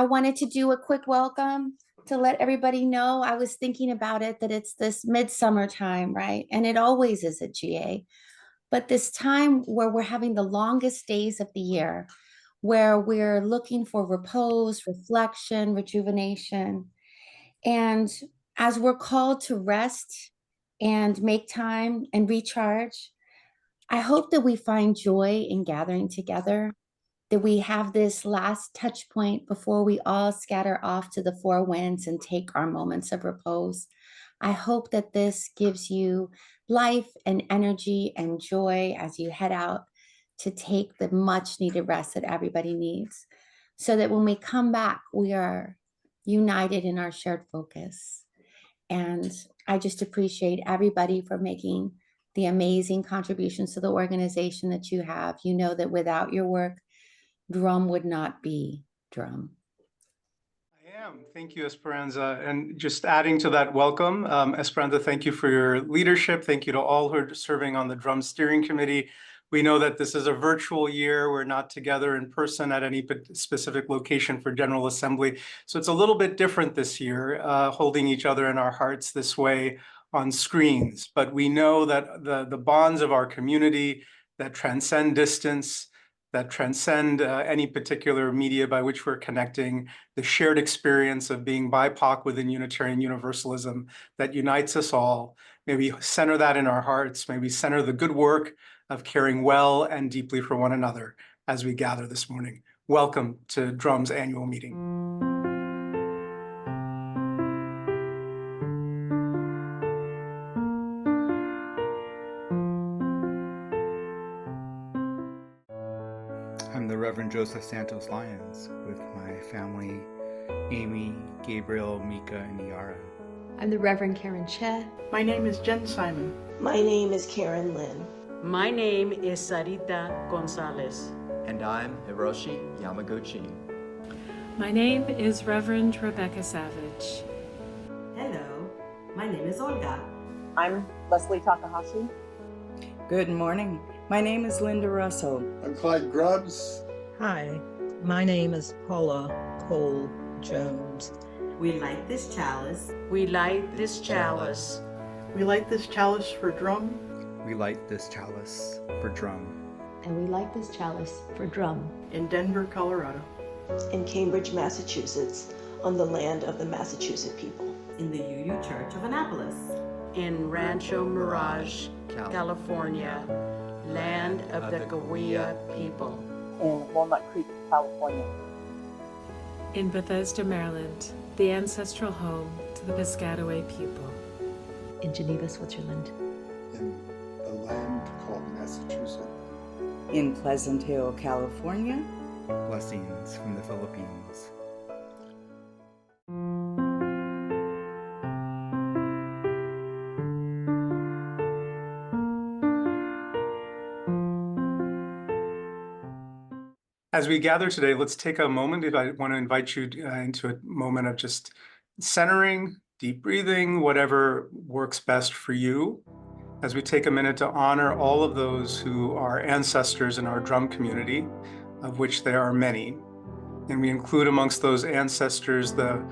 wanted to do a quick welcome to let everybody know. I was thinking about it, that it's this midsummer time, right? And it always is at GA. But this time where we're having the longest days of the year, where we're looking for repose, reflection, rejuvenation. And as we're called to rest and make time and recharge, I hope that we find joy in gathering together, that we have this last touch point before we all scatter off to the four winds and take our moments of repose. I hope that this gives you life and energy and joy as you head out to take the much needed rest that everybody needs, so that when we come back, we are united in our shared focus. And I just appreciate everybody for making the amazing contributions to the organization that you have. You know that without your work, DRUUMM would not be DRUUMM. I am. Thank you, Esperanza. And just adding to that welcome, Esperanza, thank you for your leadership. Thank you to all who are serving on the DRUUMM steering committee. We know that this is a virtual year. We're not together in person at any specific location for General Assembly. So it's a little bit different this year, holding each other in our hearts this way on screens. But we know that the bonds of our community that transcend distance, that transcend any particular media by which we're connecting, the shared experience of being BIPOC within Unitarian Universalism that unites us all. May we center that in our hearts. May we center the good work of caring well and deeply for one another as we gather this morning. Welcome to DRUUMM's annual meeting. I'm the Reverend Joseph Santos Lyons with my family, Amy, Gabriel, Mika, and Iara. I'm the Reverend Karen Che. My name is Jen Simon. My name is Karen Lynn. My name is Sarita Gonzalez. And I'm Hiroshi Yamaguchi. My name is Reverend Rebecca Savage. Hello, my name is Olga. I'm Leslie Takahashi. Good morning. My name is Linda Russell. I'm Clyde Grubbs. Hi, my name is Paula Cole Jones. We light this chalice. We light this chalice. We light this chalice for DRUUMM. We light this chalice for DRUUMM. And we light this chalice for DRUUMM. In Denver, Colorado. In Cambridge, Massachusetts, on the land of the Massachusetts people. In the UU Church of Annapolis. In Rancho Mirage, California, land of the Cahuilla people. In Walnut Creek, California. In Bethesda, Maryland, the ancestral home to the Piscataway people. In Geneva, Switzerland. In the land called Massachusetts. In Pleasant Hill, California. Blessings from the Philippines. As we gather today, let's take a moment. I want to invite you into a moment of just centering, deep breathing, whatever works best for you, as we take a minute to honor all of those who are ancestors in our DRUUMM community, of which there are many. And we include amongst those ancestors the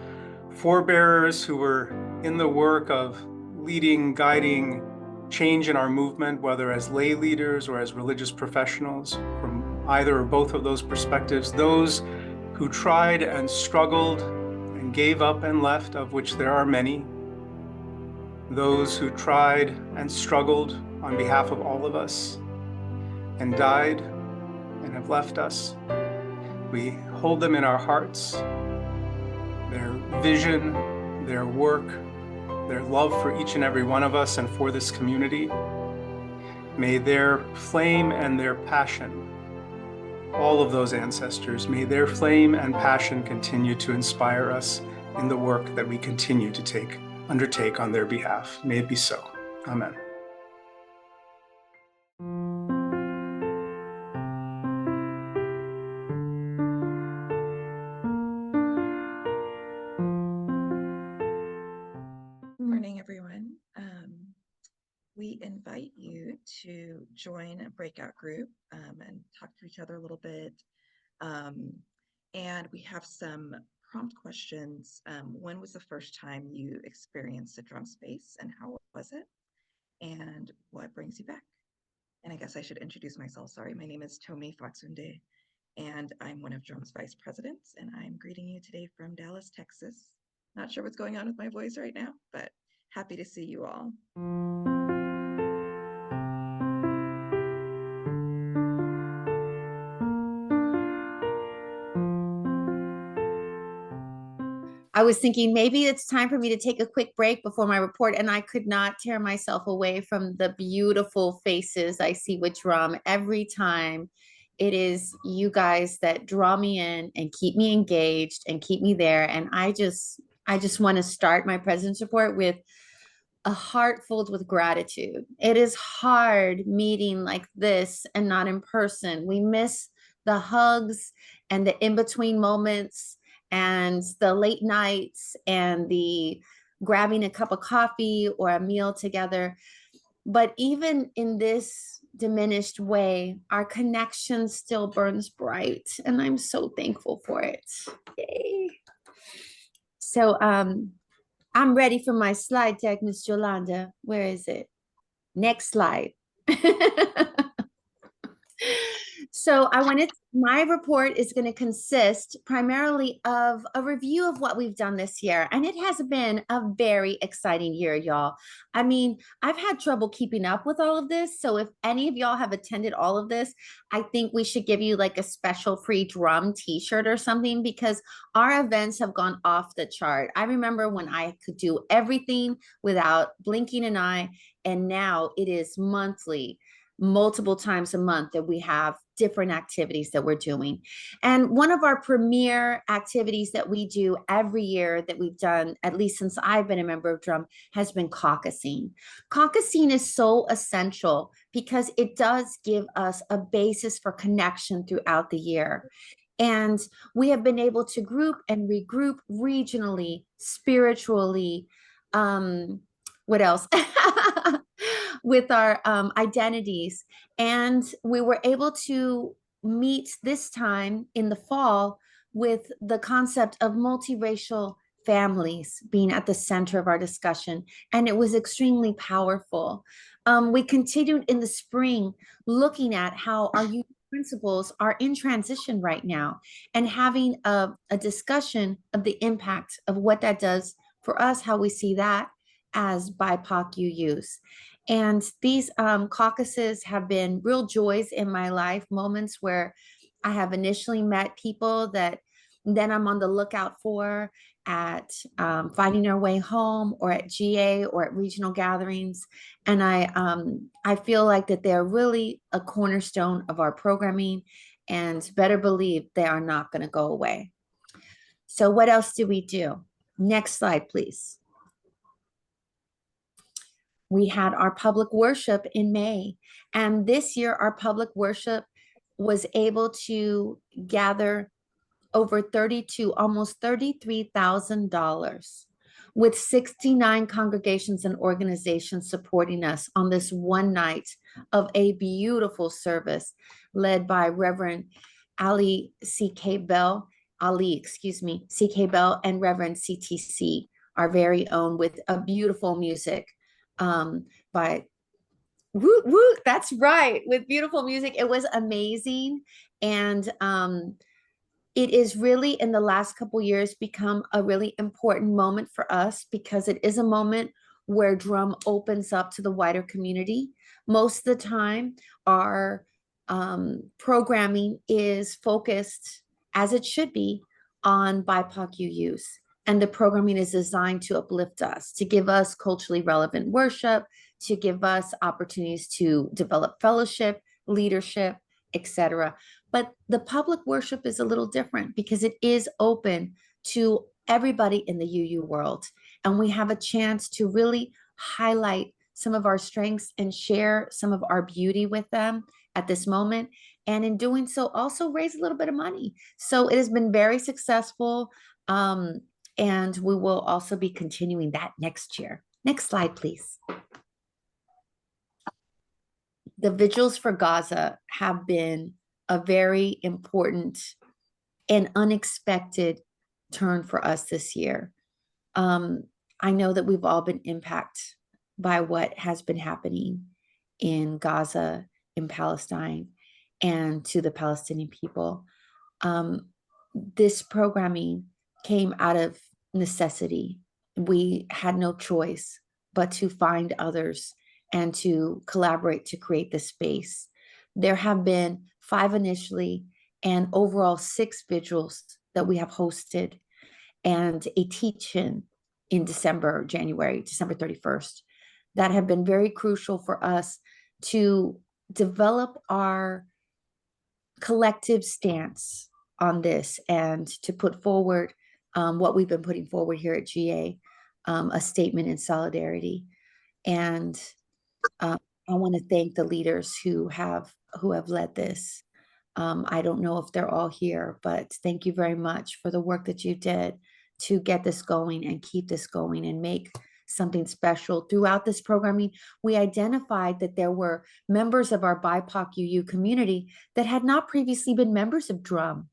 forebearers who were in the work of leading, guiding change in our movement, whether as lay leaders or as religious professionals, from either or both of those perspectives, those who tried and struggled and gave up and left, of which there are many, those who tried and struggled on behalf of all of us and died and have left us. We hold them in our hearts, their vision, their work, their love for each and every one of us and for this community. May their flame and their passion, all of those ancestors, may their flame and passion continue to inspire us in the work that we continue to undertake on their behalf. May it be so. Amen. Good morning, everyone. We invite you to join a breakout group and talk to each other a little bit. And we have some prompt questions. When was the first time you experienced a drum space and how was it? And what brings you back? And I guess I should introduce myself. Sorry, my name is Tomi Fatsunde, and I'm one of Drum's vice presidents, and I'm greeting you today from Dallas, Texas. Not sure what's going on with my voice right now, but happy to see you all. I was thinking maybe it's time for me to take a quick break before my report, and I could not tear myself away from the beautiful faces I see with drum every time. It is you guys that draw me in and keep me engaged and keep me there. And I just want to start my president's report with a heart filled with gratitude. It is hard meeting like this and not in person. We miss the hugs and the in-between moments and the late nights and the grabbing a cup of coffee or a meal together. But even in this diminished way, our connection still burns bright, and I'm so thankful for it. Yay. So I'm ready for my slide deck, Miss Yolanda. Where is it? Next slide. So my report is going to consist primarily of a review of what we've done this year. And it has been a very exciting year, y'all. I mean, I've had trouble keeping up with all of this. So if any of y'all have attended all of this, I think we should give you like a special free drum t-shirt or something, because our events have gone off the chart. I remember when I could do everything without blinking an eye, and now it is monthly, multiple times a month that we have different activities that we're doing. And one of our premier activities that we do every year that we've done, at least since I've been a member of Drum, has been caucusing. Caucusing is so essential because it does give us a basis for connection throughout the year. And we have been able to group and regroup regionally, spiritually, what else? With our identities. And we were able to meet this time in the fall with the concept of multiracial families being at the center of our discussion. And it was extremely powerful. We continued in the spring looking at how our youth principles are in transition right now, and having a discussion of the impact of what that does for us, how we see that as BIPOC UUs. And these caucuses have been real joys in my life, moments where I have initially met people that then I'm on the lookout for at Finding Their Way Home or at GA or at regional gatherings. And I feel like that they're really a cornerstone of our programming, and better believe they are not going to go away. So what else do we do? Next slide, please. We had our public worship in May, and this year our public worship was able to gather over almost $33,000, with 69 congregations and organizations supporting us on this one night of a beautiful service led by Reverend C.K. Bell, and Reverend CTC, our very own, with a beautiful music by Woot Woot. That's right, with beautiful music. It was amazing. And it is really, in the last couple years, become a really important moment for us, because it is a moment where Drum opens up to the wider community. Most of the time, our programming is focused, as it should be, on BIPOC UUs. And the programming is designed to uplift us, to give us culturally relevant worship, to give us opportunities to develop fellowship, leadership, etc. But the public worship is a little different because it is open to everybody in the UU world. And we have a chance to really highlight some of our strengths and share some of our beauty with them at this moment. And in doing so, also raise a little bit of money. So it has been very successful. And we will also be continuing that next year. Next slide, please. The Vigils for Gaza have been a very important and unexpected turn for us this year. I know that we've all been impacted by what has been happening in Gaza, in Palestine, and to the Palestinian people. This programming came out of necessity. We had no choice but to find others and to collaborate to create this space. There have been 5 initially and overall 6 vigils that we have hosted and a teach-in in December 31st, that have been very crucial for us to develop our collective stance on this and to put forward what we've been putting forward here at GA, a statement in solidarity. And I want to thank the leaders who have led this. I don't know if they're all here, but thank you very much for the work that you did to get this going and keep this going and make something special. Throughout this programming, we identified that there were members of our BIPOC UU community that had not previously been members of DRUUMM.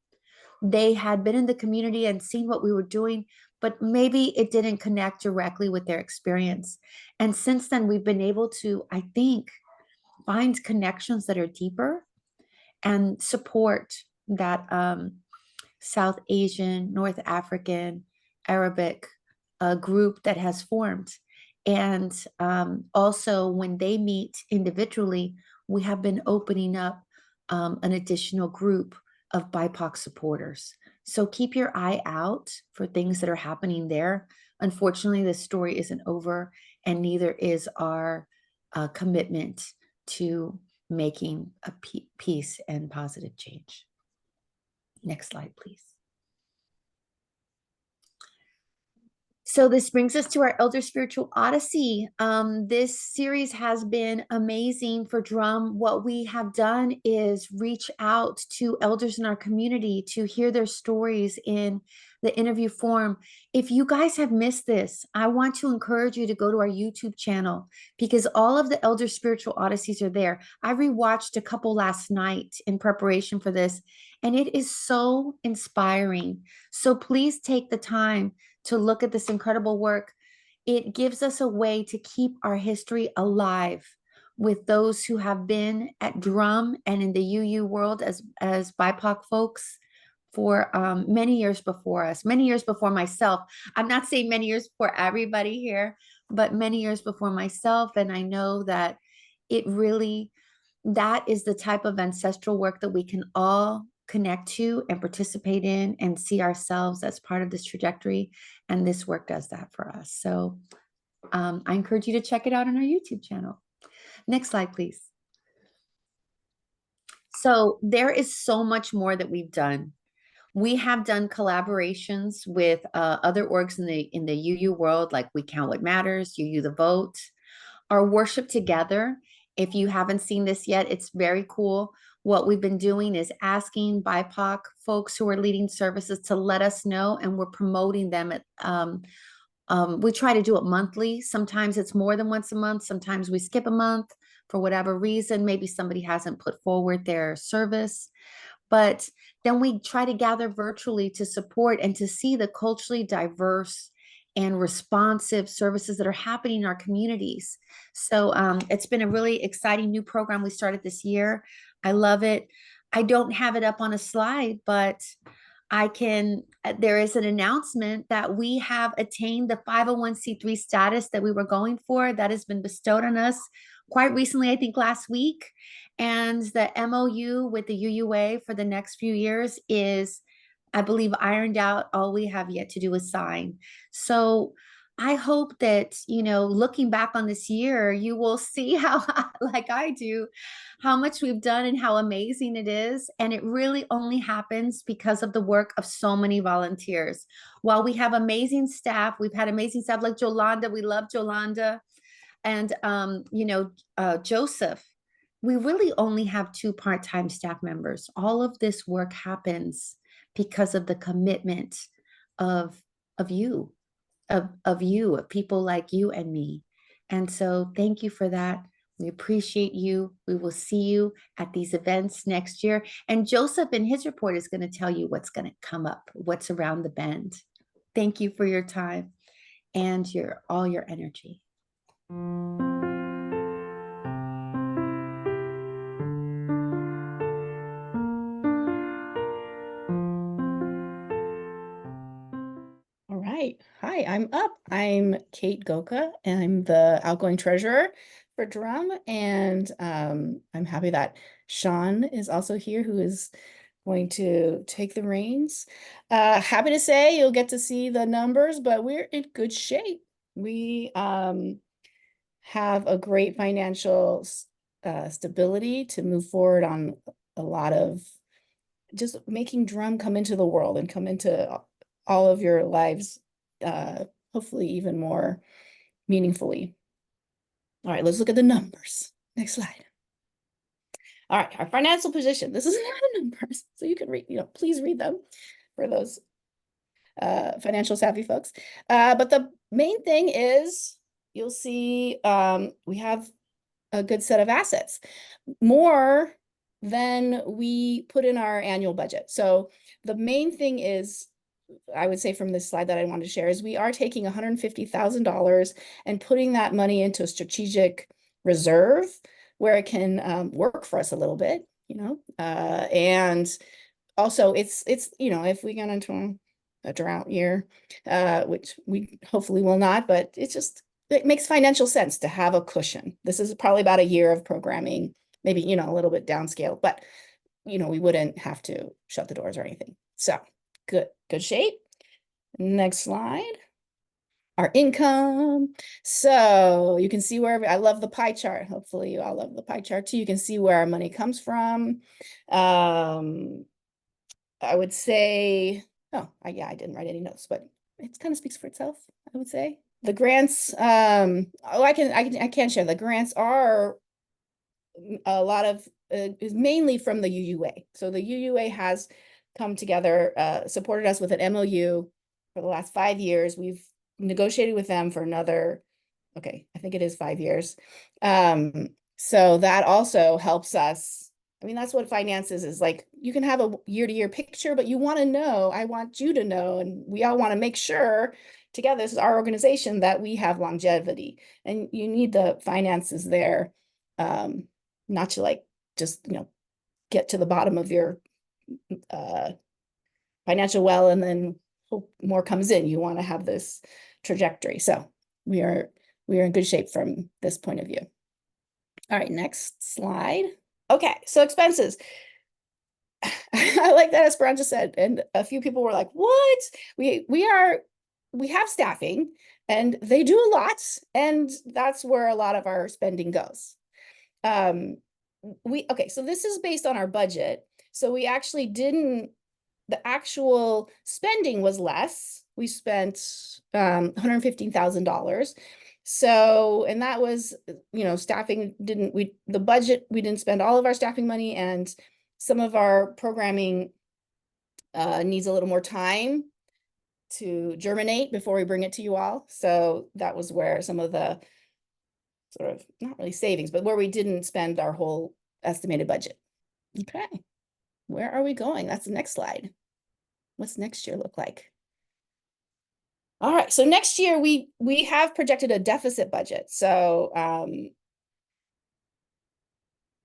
They had been in the community and seen what we were doing, but maybe it didn't connect directly with their experience. And since then, we've been able to, I think, find connections that are deeper and support that South Asian, North African, Arabic group that has formed. And also when they meet individually, we have been opening up an additional group of BIPOC supporters. So keep your eye out for things that are happening there. Unfortunately, the story isn't over, and neither is our commitment to making a peace and positive change. Next slide, please. So this brings us to our Elder Spiritual Odyssey. This series has been amazing for DRUUMM. What we have done is reach out to elders in our community to hear their stories in the interview form. If you guys have missed this, I want to encourage you to go to our YouTube channel because all of the Elder Spiritual Odysseys are there. I rewatched a couple last night in preparation for this, and it is so inspiring. So please take the time to look at this incredible work. It gives us a way to keep our history alive with those who have been at DRUUMM and in the UU world as BIPOC folks for many years before us, many years before myself. I'm not saying many years before everybody here, but many years before myself. And I know that it really, that is the type of ancestral work that we can all connect to and participate in and see ourselves as part of this trajectory. And this work does that for us. So I encourage you to check it out on our YouTube channel. Next slide, please. So there is so much more that we've done. We have done collaborations with other orgs in the UU world, like We Count What Matters, UU The Vote, our Worship Together. If you haven't seen this yet, it's very cool. What we've been doing is asking BIPOC folks who are leading services to let us know, and we're promoting them. We try to do it monthly. Sometimes it's more than once a month. Sometimes we skip a month for whatever reason. Maybe somebody hasn't put forward their service. But then we try to gather virtually to support and to see the culturally diverse and responsive services that are happening in our communities. So it's been a really exciting new program we started this year. I love it. I don't have it up on a slide, but there is an announcement that we have attained the 501c3 status that we were going for. That has been bestowed on us quite recently, I think last week. And the MOU with the UUA for the next few years is, I believe, ironed out. All we have yet to do is sign. So I hope that, looking back on this year, you will see how, like I do, how much we've done and how amazing it is. And it really only happens because of the work of so many volunteers. While we have amazing staff, we've had amazing staff like Jolanda. We love Jolanda. And, Joseph. We really only have 2 part-time staff members. All of this work happens because of the commitment of you, of people like you and me. And so thank you for that. We appreciate you. We will see you at these events next year. And Joseph in his report is going to tell you what's going to come up, what's around the bend. Thank you for your time and all your energy. All right. Hi, I'm up. I'm Kate Goka, and I'm the outgoing treasurer for DRUUMM. And I'm happy that Sean is also here, who is going to take the reins. Happy to say you'll get to see the numbers, but we're in good shape. We have a great financial stability to move forward on a lot of just making DRUUMM come into the world and come into all of your lives, hopefully even more meaningfully. All right, let's look at the numbers. Next slide. All right, our financial position. This is not the numbers, so you can read, please read them for those financial savvy folks. But the main thing is you'll see we have a good set of assets, more than we put in our annual budget. So the main thing is, I would say from this slide that I wanted to share, is we are taking $150,000 and putting that money into a strategic reserve where it can work for us a little bit, and also it's if we get into a drought year, which we hopefully will not, but it makes financial sense to have a cushion. This is probably about a year of programming, maybe, a little bit downscaled, but, we wouldn't have to shut the doors or anything. So good shape. Next slide. Our income. So you can see where I love the pie chart. Hopefully you all love the pie chart too. You can see where our money comes from. I would say, I didn't write any notes, but it kind of speaks for itself, I would say. The grants, I can't share. The grants are a lot of, is mainly from the UUA. So the UUA has come together, supported us with an MOU for the last 5 years. We've negotiated with them for another, I think it is 5 years. So that also helps us. I mean, that's what finances is like. You can have a year-to-year picture, but you want to know, I want you to know, and we all want to make sure together, this is our organization, that we have longevity, and you need the finances there, not to just, get to the bottom of your financial well and then hope more comes in. You want to have this trajectory. So we are in good shape from this point of view. All right, next slide. Okay, so expenses. I like that Esperanza said, and a few people were like, what? We have staffing and they do a lot, and that's where a lot of our spending goes. So this is based on our budget. So we actually the actual spending was less. We spent $115,000. So, and that was, staffing the budget, we didn't spend all of our staffing money, and some of our programming needs a little more time to germinate before we bring it to you all. So that was where some of the sort of, not really savings, but where we didn't spend our whole estimated budget. Okay, where are we going? That's the next slide. What's next year look like? All right, so next year we have projected a deficit budget. So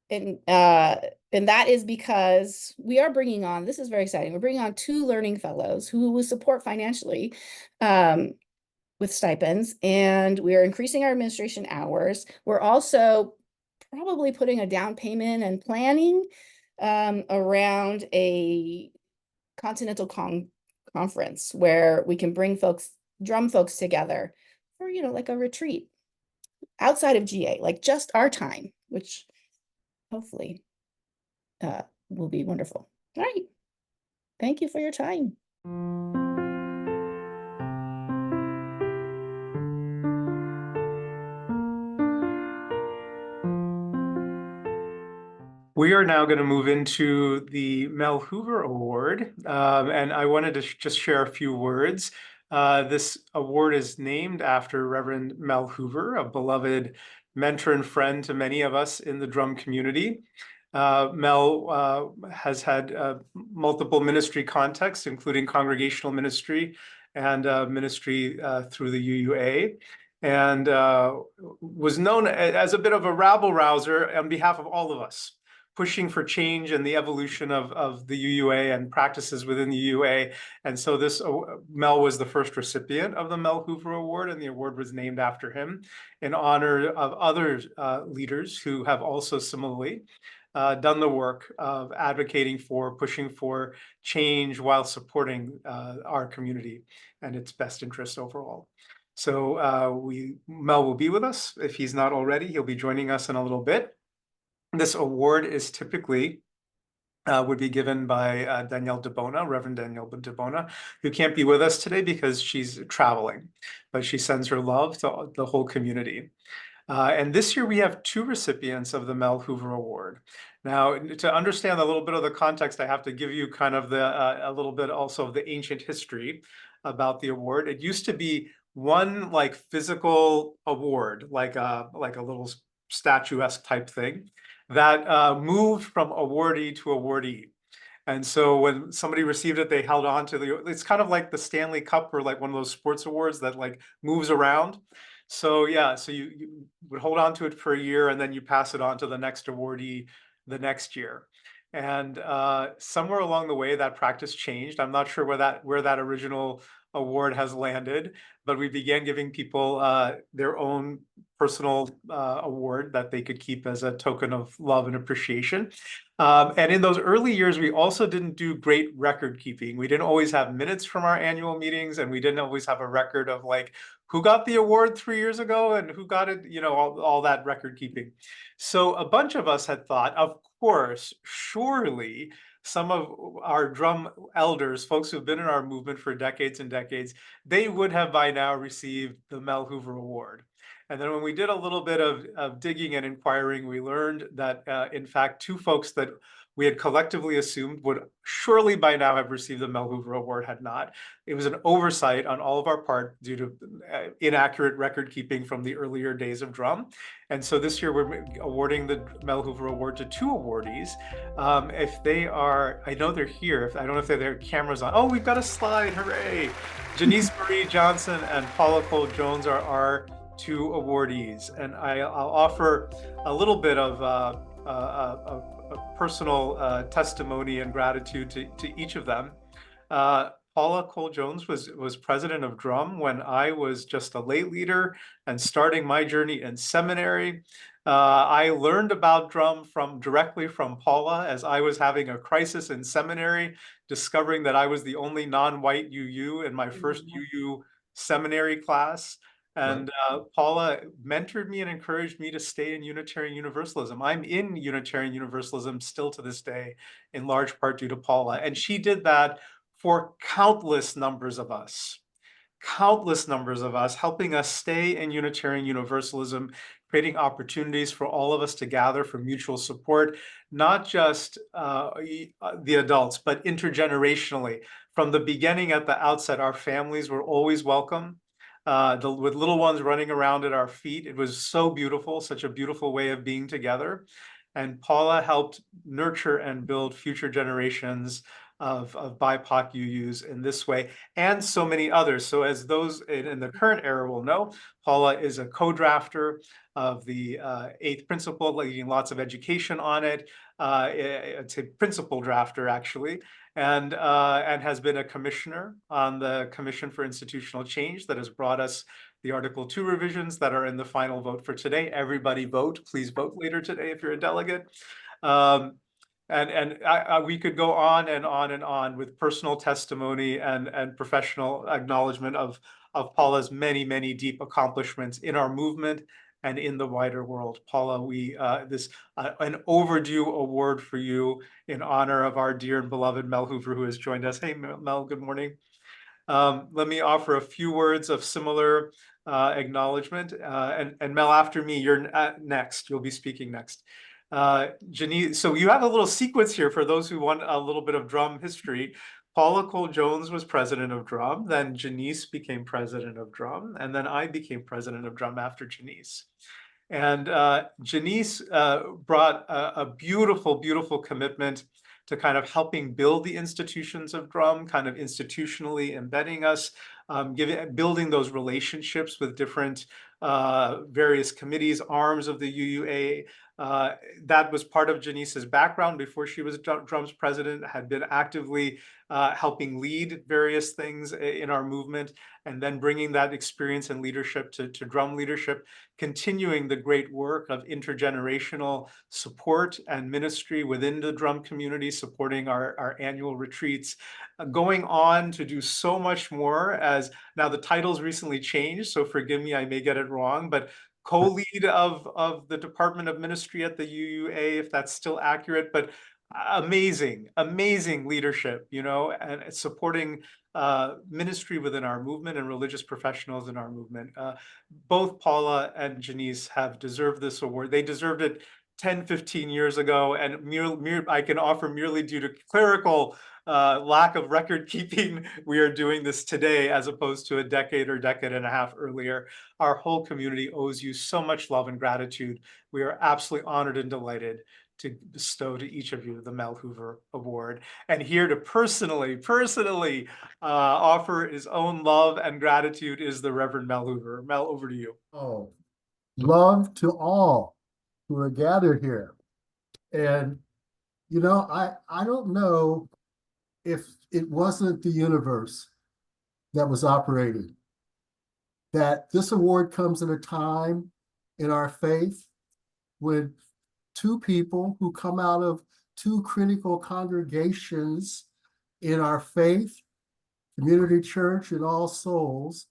and that is because we are bringing on, this is very exciting, we're bringing on 2 learning fellows who will support financially with stipends, and we are increasing our administration hours. We're also probably putting a down payment and planning around a continental conference where we can bring DRUUMM folks together for, like a retreat outside of GA, like just our time, which hopefully will be wonderful. All right. Thank you for your time. We are now going to move into the Mel Hoover Award, and I wanted to just share a few words. This award is named after Reverend Mel Hoover, a beloved mentor and friend to many of us in the DRUUMM community. Mel has had multiple ministry contexts, including congregational ministry and ministry through the UUA, and was known as a bit of a rabble rouser on behalf of all of us, pushing for change and the evolution of the UUA and practices within the UUA. And so this Mel was the first recipient of the Mel Hoover Award, and the award was named after him in honor of other leaders who have also similarly done the work of advocating for, pushing for change while supporting our community and its best interests overall. So Mel will be with us. If he's not already, he'll be joining us in a little bit. This award is typically would be given by Danielle DeBona, Reverend Danielle DeBona, who can't be with us today because she's traveling, but she sends her love to the whole community. And this year we have 2 recipients of the Mel Hoover Award. Now, to understand a little bit of the context, I have to give you kind of a little bit also of the ancient history about the award. It used to be one like physical award, like a little statuesque type thing that moved from awardee to awardee. And so when somebody received it, they held on to it's kind of like the Stanley Cup or like one of those sports awards that like moves around. So yeah, so you would hold on to it for a year and then you pass it on to the next awardee the next year. And somewhere along the way, that practice changed. I'm not sure where that original award has landed, but we began giving people their own personal award that they could keep as a token of love and appreciation. And in those early years, we also didn't do great record keeping. We didn't always have minutes from our annual meetings, and we didn't always have a record of like who got the award 3 years ago and who got it, you know, all that record keeping. So a bunch of us had thought, of course, surely some of our drum elders, folks who've been in our movement for decades and decades, they would have by now received the Mel Hoover Award. And then when we did a little bit of digging and inquiring, we learned that, in fact, 2 folks that we had collectively assumed would surely by now have received the Mel Hoover Award had not. It was an oversight on all of our part due to inaccurate record keeping from the earlier days of drum. And so this year we're awarding the Mel Hoover Award to 2 awardees. If they are, I know they're here. I don't know if they have cameras on. Oh, we've got a slide, hooray. Janice Marie Johnson and Paula Cole Jones are our 2 awardees. And I'll offer a little bit of a personal testimony and gratitude to each of them. Paula Cole Jones was president of DRUUMM when I was just a lay leader and starting my journey in seminary. I learned about DRUUMM directly from Paula as I was having a crisis in seminary, discovering that I was the only non-white UU in my first UU seminary class. And Paula mentored me and encouraged me to stay in Unitarian Universalism. I'm in Unitarian Universalism still to this day, in large part due to Paula. And she did that for countless numbers of us, helping us stay in Unitarian Universalism, creating opportunities for all of us to gather for mutual support, not just the adults, but intergenerationally. From the beginning at the outset, our families were always welcome. With little ones running around at our feet. It was so beautiful, such a beautiful way of being together. And Paula helped nurture and build future generations of BIPOC UUs in this way, and so many others. So as those in the current era will know, Paula is a co-drafter of the 8th principle, leading lots of education on it. It's a principal drafter, actually, and has been a commissioner on the Commission for Institutional Change that has brought us the Article 2 revisions that are in the final vote for today. Everybody vote. Please vote later today if you're a delegate. We could go on and on and on with personal testimony and professional acknowledgement of Paula's many, many deep accomplishments in our movement and in the wider world. Paula, an overdue award for you in honor of our dear and beloved Mel Hoover, who has joined us. Hey, Mel, good morning. Let me offer a few words of similar acknowledgement. And Mel, after me, you're next. You'll be speaking next. Janice, so you have a little sequence here for those who want a little bit of drum history. Paula Cole Jones was president of DRUUMM, then Janice became president of DRUUMM, and then I became president of DRUUMM after Janice. And Janice brought a beautiful, beautiful commitment to kind of helping build the institutions of DRUUMM, kind of institutionally embedding us building those relationships with different various committees, arms of the UUA. That was part of Janice's background before she was DRUUMM's president, had been actively helping lead various things in our movement, and then bringing that experience and leadership to DRUUMM leadership, continuing the great work of intergenerational support and ministry within the DRUUMM community, supporting our annual retreats, going on to do so much more. As now the titles recently changed, so forgive me, I may get it wrong, but co-lead of the Department of Ministry at the UUA, if that's still accurate, but amazing leadership, you know, and supporting ministry within our movement and religious professionals in our movement. Both Paula and Janice have deserved this award. They deserved it 10, 15 years ago, and I can offer merely due to clerical lack of record keeping, we are doing this today as opposed to a decade or decade and a half earlier. Our whole community owes you so much love and gratitude. We are absolutely honored and delighted to bestow to each of you the Mel Hoover Award, and here to personally offer his own love and gratitude is the Reverend Mel Hoover. Mel, over to you. Oh, love to all who are gathered here. And, you know, I don't know if it wasn't the universe that was operating, that this award comes at a time in our faith when two people who come out of two critical congregations in our faith, Community Church and All Souls,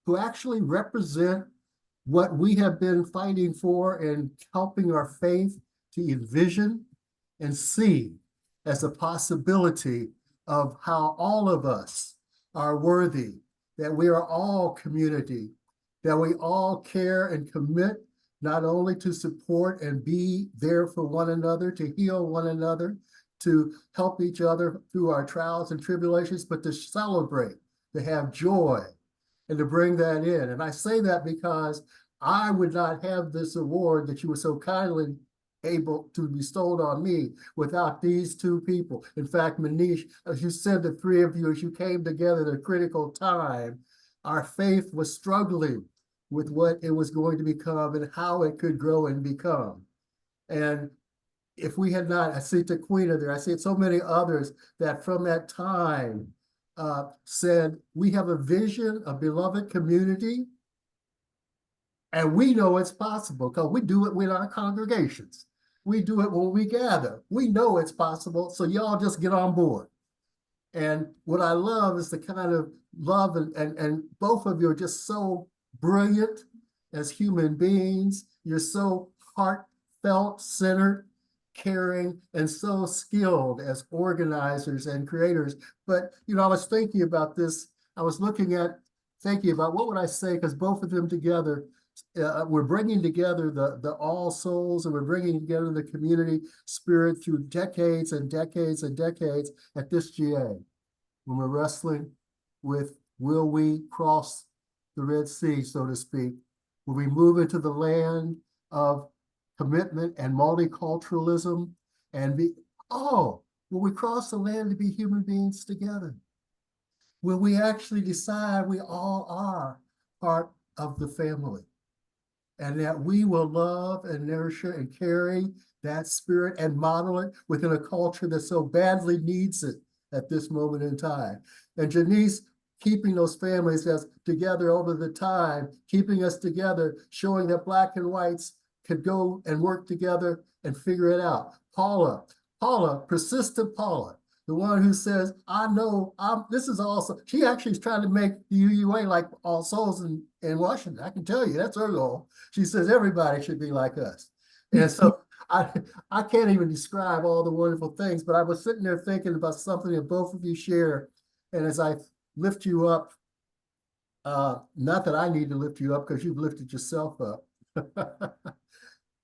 who actually represent what we have been fighting for and helping our faith to envision and see as a possibility of how all of us are worthy, that we are all community, that we all care and commit not only to support and be there for one another, to heal one another, to help each other through our trials and tribulations, but to celebrate, to have joy, and to bring that in. And I say that because I would not have this award that you were so kindly able to bestow on me without these two people. In fact, Manish, as you said, the three of you, as you came together at a critical time, our faith was struggling with what it was going to become and how it could grow and become. And if we had not, I see Taquina there, I see so many others that from that time said, we have a vision, a beloved community, and we know it's possible because we do it with our congregations. We do it when we gather. We know it's possible, so y'all just get on board. And what I love is the kind of love, and both of you are just so brilliant as human beings. You're so heartfelt, centered, caring, and so skilled as organizers and creators. But, you know, I was thinking about this. I was thinking about what would I say, because both of them together, we're bringing together the All Souls, and we're bringing together the community spirit through decades and decades and decades at this GA. When we're wrestling with, will we cross the Red Sea, so to speak? Will we move into the land of commitment and multiculturalism and will we cross the land to be human beings together? Will we actually decide we all are part of the family, and that we will love and nurture and carry that spirit and model it within a culture that so badly needs it at this moment in time? And Janice, keeping those families together over the time, keeping us together, showing that Black and whites could go and work together and figure it out. Paula, persistent Paula, the one who says, I know, this is awesome. She actually is trying to make the UUA like All Souls in Washington. I can tell you, that's her goal. She says everybody should be like us. And so I can't even describe all the wonderful things, but I was sitting there thinking about something that both of you share. And as I lift you up, not that I need to lift you up because you've lifted yourself up,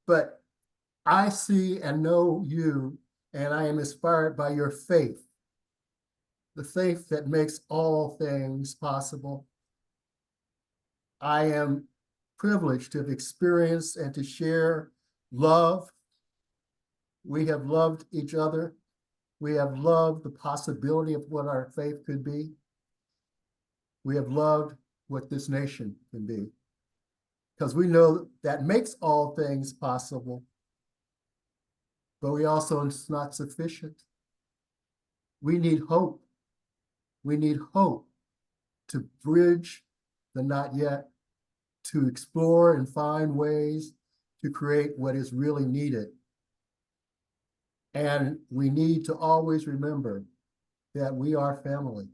but I see and know you, and I am inspired by your faith, the faith that makes all things possible. I am privileged to have experienced and to share love. We have loved each other. We have loved the possibility of what our faith could be. we have loved what this nation can be. Because we know that makes all things possible. But we also, it's not sufficient. We need hope. We need hope to bridge the not yet, to explore and find ways to create what is really needed. And we need to always remember that we are family.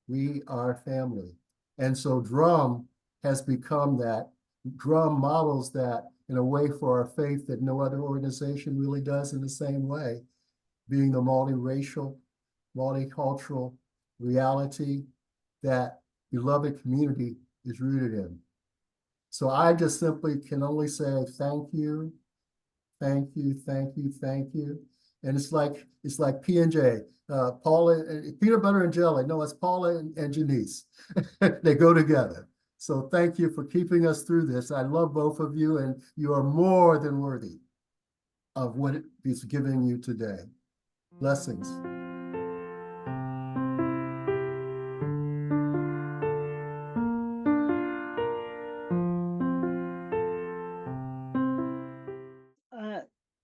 We are family. And so DRUUMM has become that. DRUUMM models that in a way for our faith that no other organization really does in the same way, being the multiracial, multicultural reality that beloved community is rooted in. So I just simply can only say thank you, thank you, thank you, thank you. And it's like P&J, Paula, peanut butter and jelly. No, it's Paula and Janice. They go together. So thank you for keeping us through this. I love both of you, and you are more than worthy of what it is giving you today. Blessings.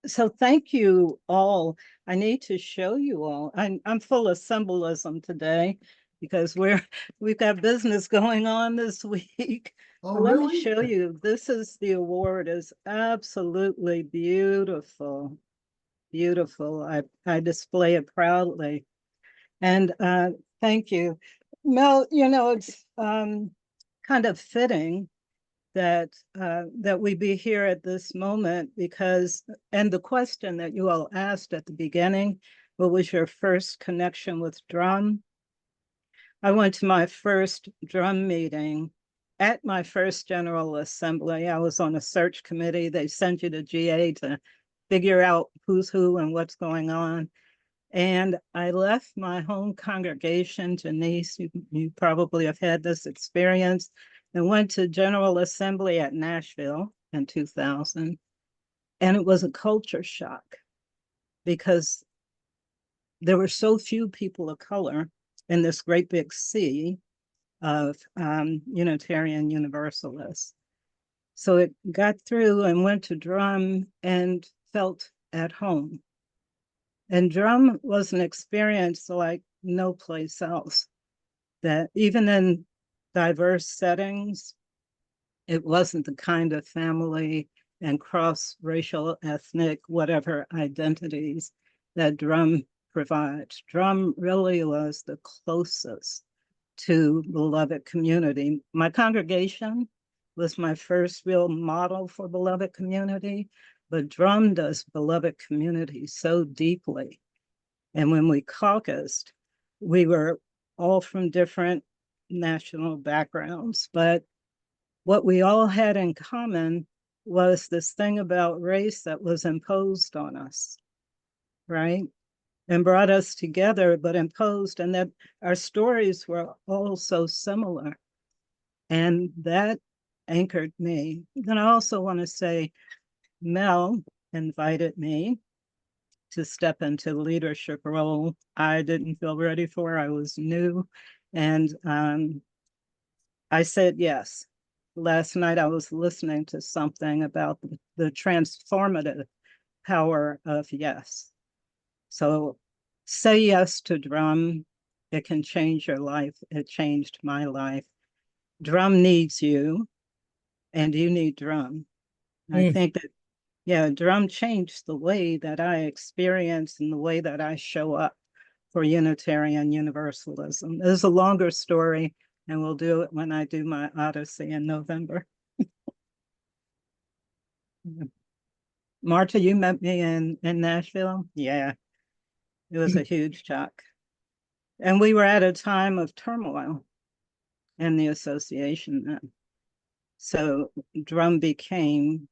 So thank you all. I need to show you all. I'm full of symbolism today because we've got business going on this week. Oh, Let really? me show you. This is the award. It's absolutely beautiful. Beautiful. I display it proudly. And thank you. Mel, it's kind of fitting that we be here at this moment because, and the question that you all asked at the beginning, what was your first connection with DRUUMM? I went to my first DRUUMM meeting at my first General Assembly. I was on a search committee. They sent you to GA to figure out who's who and what's going on. And I left my home congregation, Janice, you probably have had this experience, and went to General Assembly at Nashville in 2000. And it was a culture shock because there were so few people of color in this great big sea of Unitarian Universalists. So it got through and went to DRUUMM and felt at home. And DRUUMM was an experience like no place else, that even in diverse settings, it wasn't the kind of family and cross-racial, ethnic, whatever identities that DRUUMM provides. DRUUMM really was the closest to beloved community. My congregation was my first real model for beloved community, but DRUUMM does beloved community so deeply. And when we caucused, we were all from different national backgrounds, but what we all had in common was this thing about race that was imposed on us, right? And brought us together, but imposed, and that our stories were all so similar. And that anchored me. And I also want to say, Mel invited me to step into the leadership role. I didn't feel ready for. I was new. And I said yes. Last night I was listening to something about the transformative power of yes. So say yes to DRUUMM. It can change your life. It changed my life. DRUUMM needs you, and you need DRUUMM. I think that, yeah, DRUUMM changed the way that I experience and the way that I show up for Unitarian Universalism. There's a longer story, and we'll do it when I do my Odyssey in November. Marta, you met me in Nashville? Yeah, it was a huge shock. And we were at a time of turmoil in the association then. So DRUUMM became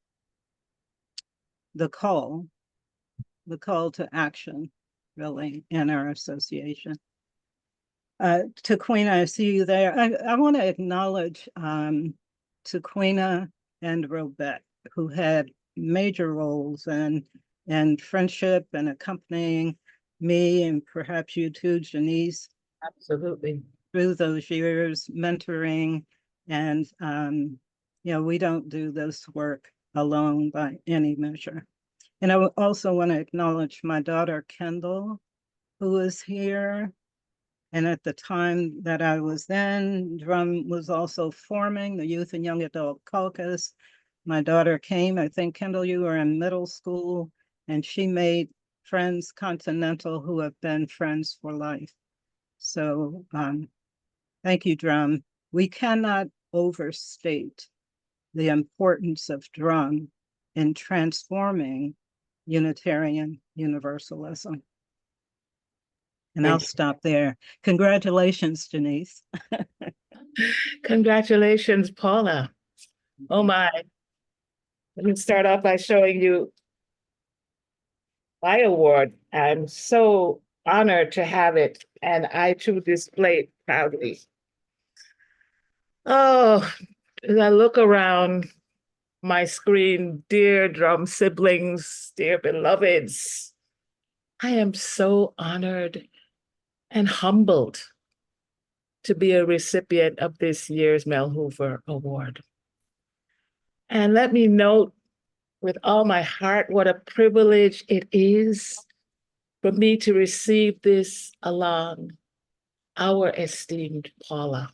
the call to action, really, in our association. Taquina, I see you there. I want to acknowledge Taquina and Robette, who had major roles in friendship and accompanying me, and perhaps you too, Janice. Absolutely. through those years, mentoring, and we don't do this work alone by any measure. And I also want to acknowledge my daughter, Kendall, who is here. And at the time that I was then, DRUUMM was also forming the Youth and Young Adult Caucus. My daughter came, I think, Kendall, you were in middle school, and she made friends continental who have been friends for life. So thank you, DRUUMM. We cannot overstate the importance of DRUUMM in transforming Unitarian Universalism. And I'll stop there. Congratulations, Janice. Congratulations, Paula. Oh my. Let me start off by showing you my award. I'm so honored to have it, and I too display it proudly. Oh, as I look around my screen, dear DRUUMM siblings, dear beloveds, I am so honored and humbled to be a recipient of this year's Mel Hoover Award. And let me note with all my heart what a privilege it is for me to receive this along our esteemed Paula.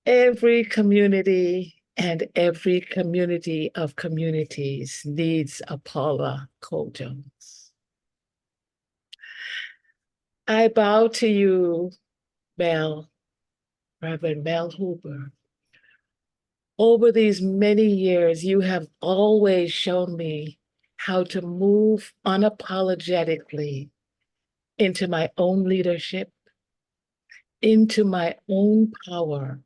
Every community and every community of communities needs a Paula Cole-Jones. I bow to you, Mel, Reverend Mel Hoover. Over these many years, you have always shown me how to move unapologetically into my own leadership, into my own power,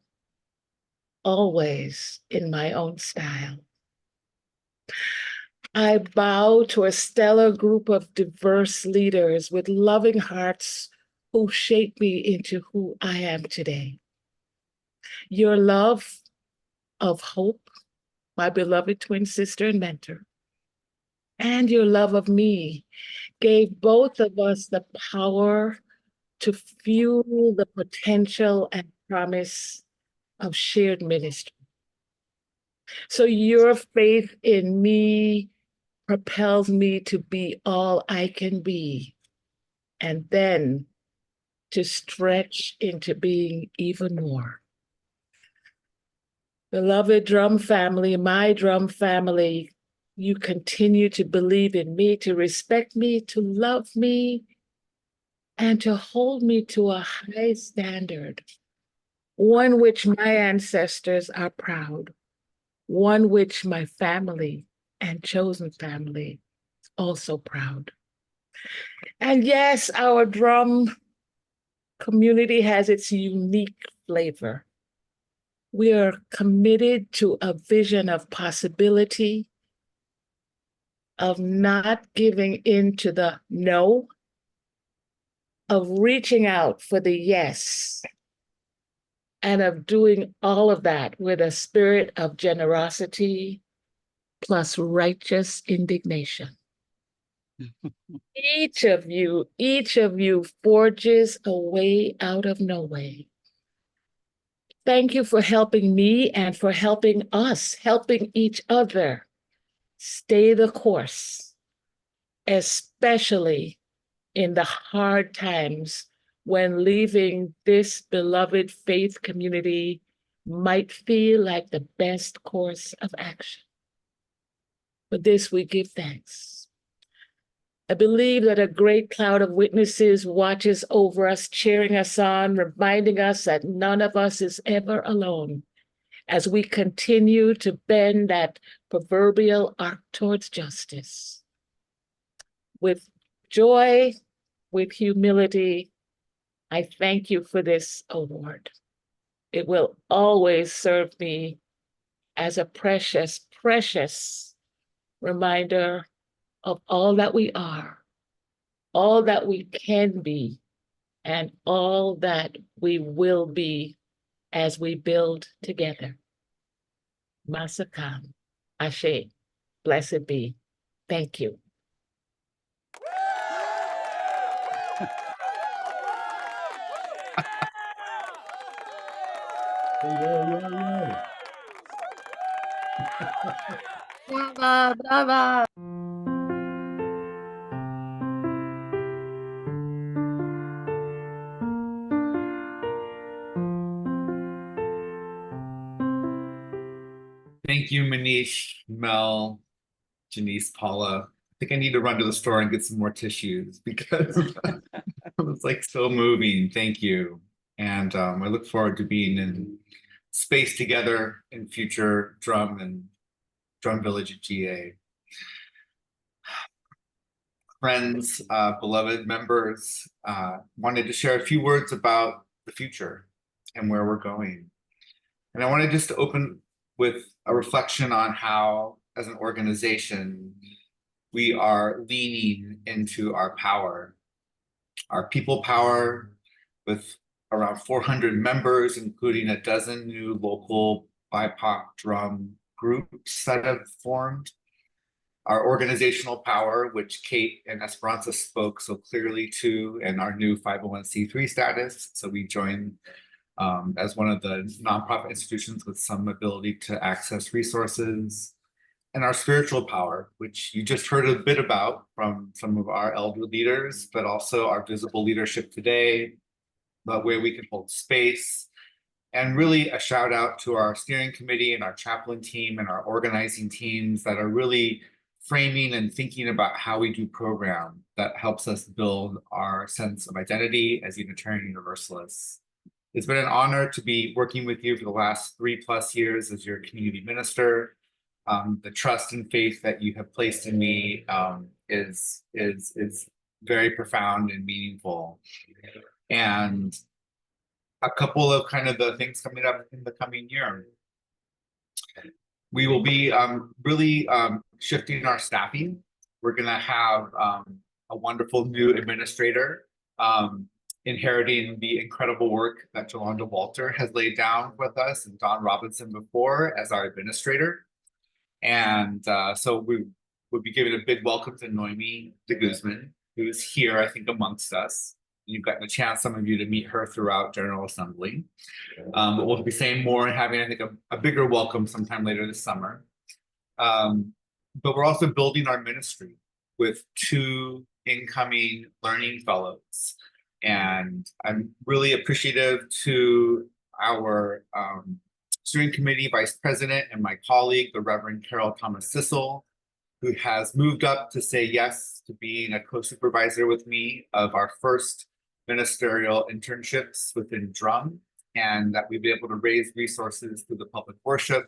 always in my own style. I bow to a stellar group of diverse leaders with loving hearts who shaped me into who I am today. Your love of Hope, my beloved twin sister and mentor, and your love of me gave both of us the power to fuel the potential and promise of shared ministry. So your faith in me propels me to be all I can be, and then to stretch into being even more. Beloved DRUUMM family, my DRUUMM family, you continue to believe in me, to respect me, to love me, and to hold me to a high standard, one which my ancestors are proud, one which my family and chosen family is also proud. And yes, our DRUUMM community has its unique flavor. We are committed to a vision of possibility, of not giving in to the no, of reaching out for the yes, and of doing all of that with a spirit of generosity plus righteous indignation. Each of you forges a way out of no way. Thank you for helping me and for helping us, helping each other stay the course, especially in the hard times when leaving this beloved faith community might feel like the best course of action. For this we give thanks. I believe that a great cloud of witnesses watches over us, cheering us on, reminding us that none of us is ever alone as we continue to bend that proverbial arc towards justice. With joy, with humility, I thank you for this award. It will always serve me as a precious, precious reminder of all that we are, all that we can be, and all that we will be as we build together. Masakam, Ashe, blessed be. Thank you. Yay, yay, yay. Brava, brava. Thank you, Manish, Mel, Janice, Paula. I think I need to run to the store and get some more tissues because it was like so moving. Thank you. And I look forward to being in space together in future Drum and Drum Village at GA. Friends, beloved members, wanted to share a few words about the future and where we're going. And I wanted just to open with a reflection on how, as an organization, we are leaning into our power, our people power, with around 400 members, including a dozen new local BIPOC drum groups that have formed. Our organizational power, which Kate and Esperanza spoke so clearly to, and our new 501c3 status. So we joined as one of the nonprofit institutions with some ability to access resources. And our spiritual power, which you just heard a bit about from some of our elder leaders, but also our visible leadership today, about where we can hold space. And really a shout out to our steering committee and our chaplain team and our organizing teams that are really framing and thinking about how we do program that helps us build our sense of identity as Unitarian Universalists. It's been an honor to be working with you for the last 3+ years as your community minister. The trust and faith that you have placed in me is very profound and meaningful. And a couple of kind of the things coming up in the coming year. We will be really shifting our staffing. We're going to have a wonderful new administrator inheriting the incredible work that Jolanda Walter has laid down with us and Don Robinson before as our administrator. And so we would be giving a big welcome to Noemi de Guzman, who's here, I think, amongst us. You've gotten a chance, some of you, to meet her throughout General Assembly. But we'll be saying more and having, I think, a bigger welcome sometime later this summer. But we're also building our ministry with 2 incoming learning fellows. And I'm really appreciative to our steering committee vice president and my colleague, the Reverend Carol Thomas Sissel, who has moved up to say yes to being a co-supervisor with me of our first ministerial internships within DRUUMM, and that we'd be able to raise resources through the public worship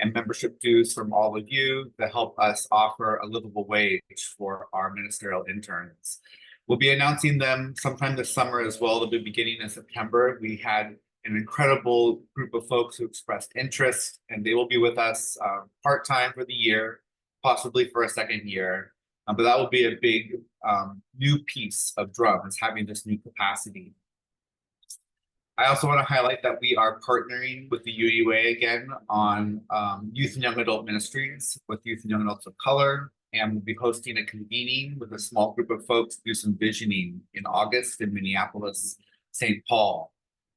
and membership dues from all of you to help us offer a livable wage for our ministerial interns. We'll be announcing them sometime this summer as well. They'll be beginning in September. We had an incredible group of folks who expressed interest, and they will be with us part-time for the year, possibly for a second year. But that will be a big new piece of DRUUMM, is having this new capacity. I also want to highlight that we are partnering with the UUA again on youth and young adult ministries with youth and young adults of color, and we'll be hosting a convening with a small group of folks to do some visioning in August in Minneapolis, St. Paul.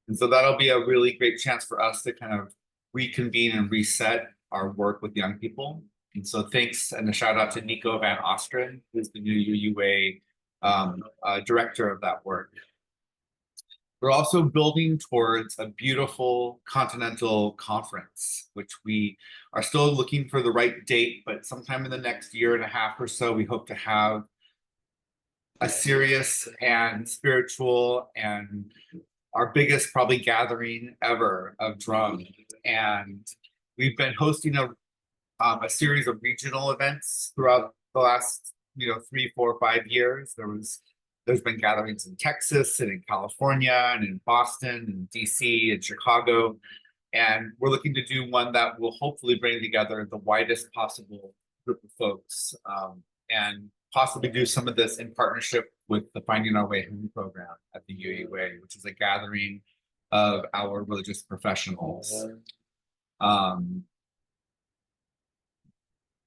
And so that'll be a really great chance for us to kind of reconvene and reset our work with young people. And so thanks, and a shout out to Nico Van Ostren, who's the new UUA director of that work. We're also building towards a beautiful continental conference, which we are still looking for the right date, but sometime in the next 1.5 years or so, we hope to have a serious and spiritual and our biggest probably gathering ever of DRUUMM. And we've been hosting a series of regional events throughout the last 3, 4, 5 years. There's been gatherings in Texas and in California and in Boston and DC and Chicago. And we're looking to do one that will hopefully bring together the widest possible group of folks and possibly do some of this in partnership with the Finding Our Way Home program at the UUA, which is a gathering of our religious professionals.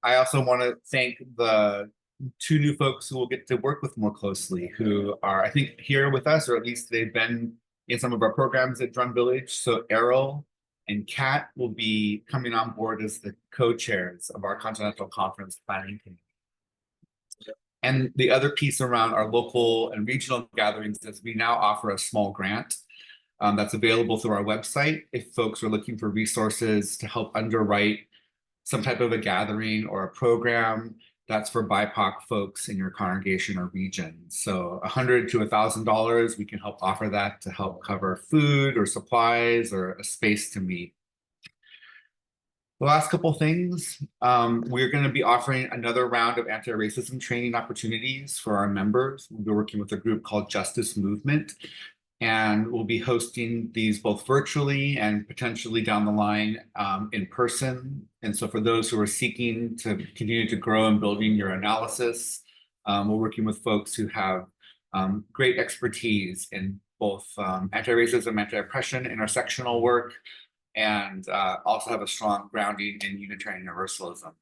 I also want to thank the 2 new folks who will get to work with more closely, who are, I think, here with us, or at least they've been in some of our programs at Drum Village. So Errol and Kat will be coming on board as the co-chairs of our Continental Conference Planning Committee. And the other piece around our local and regional gatherings is we now offer a small grant that's available through our website if folks are looking for resources to help underwrite some type of a gathering or a program that's for BIPOC folks in your congregation or region. So $100 to $1,000, we can help offer that to help cover food or supplies or a space to meet. The last couple things, we're going to be offering another round of anti-racism training opportunities for our members. We'll be working with a group called Justice Movement, and we'll be hosting these both virtually and potentially down the line in person. And so for those who are seeking to continue to grow and building your analysis, we're working with folks who have great expertise in both anti-racism, anti-oppression, intersectional work, and also have a strong grounding in Unitarian Universalism.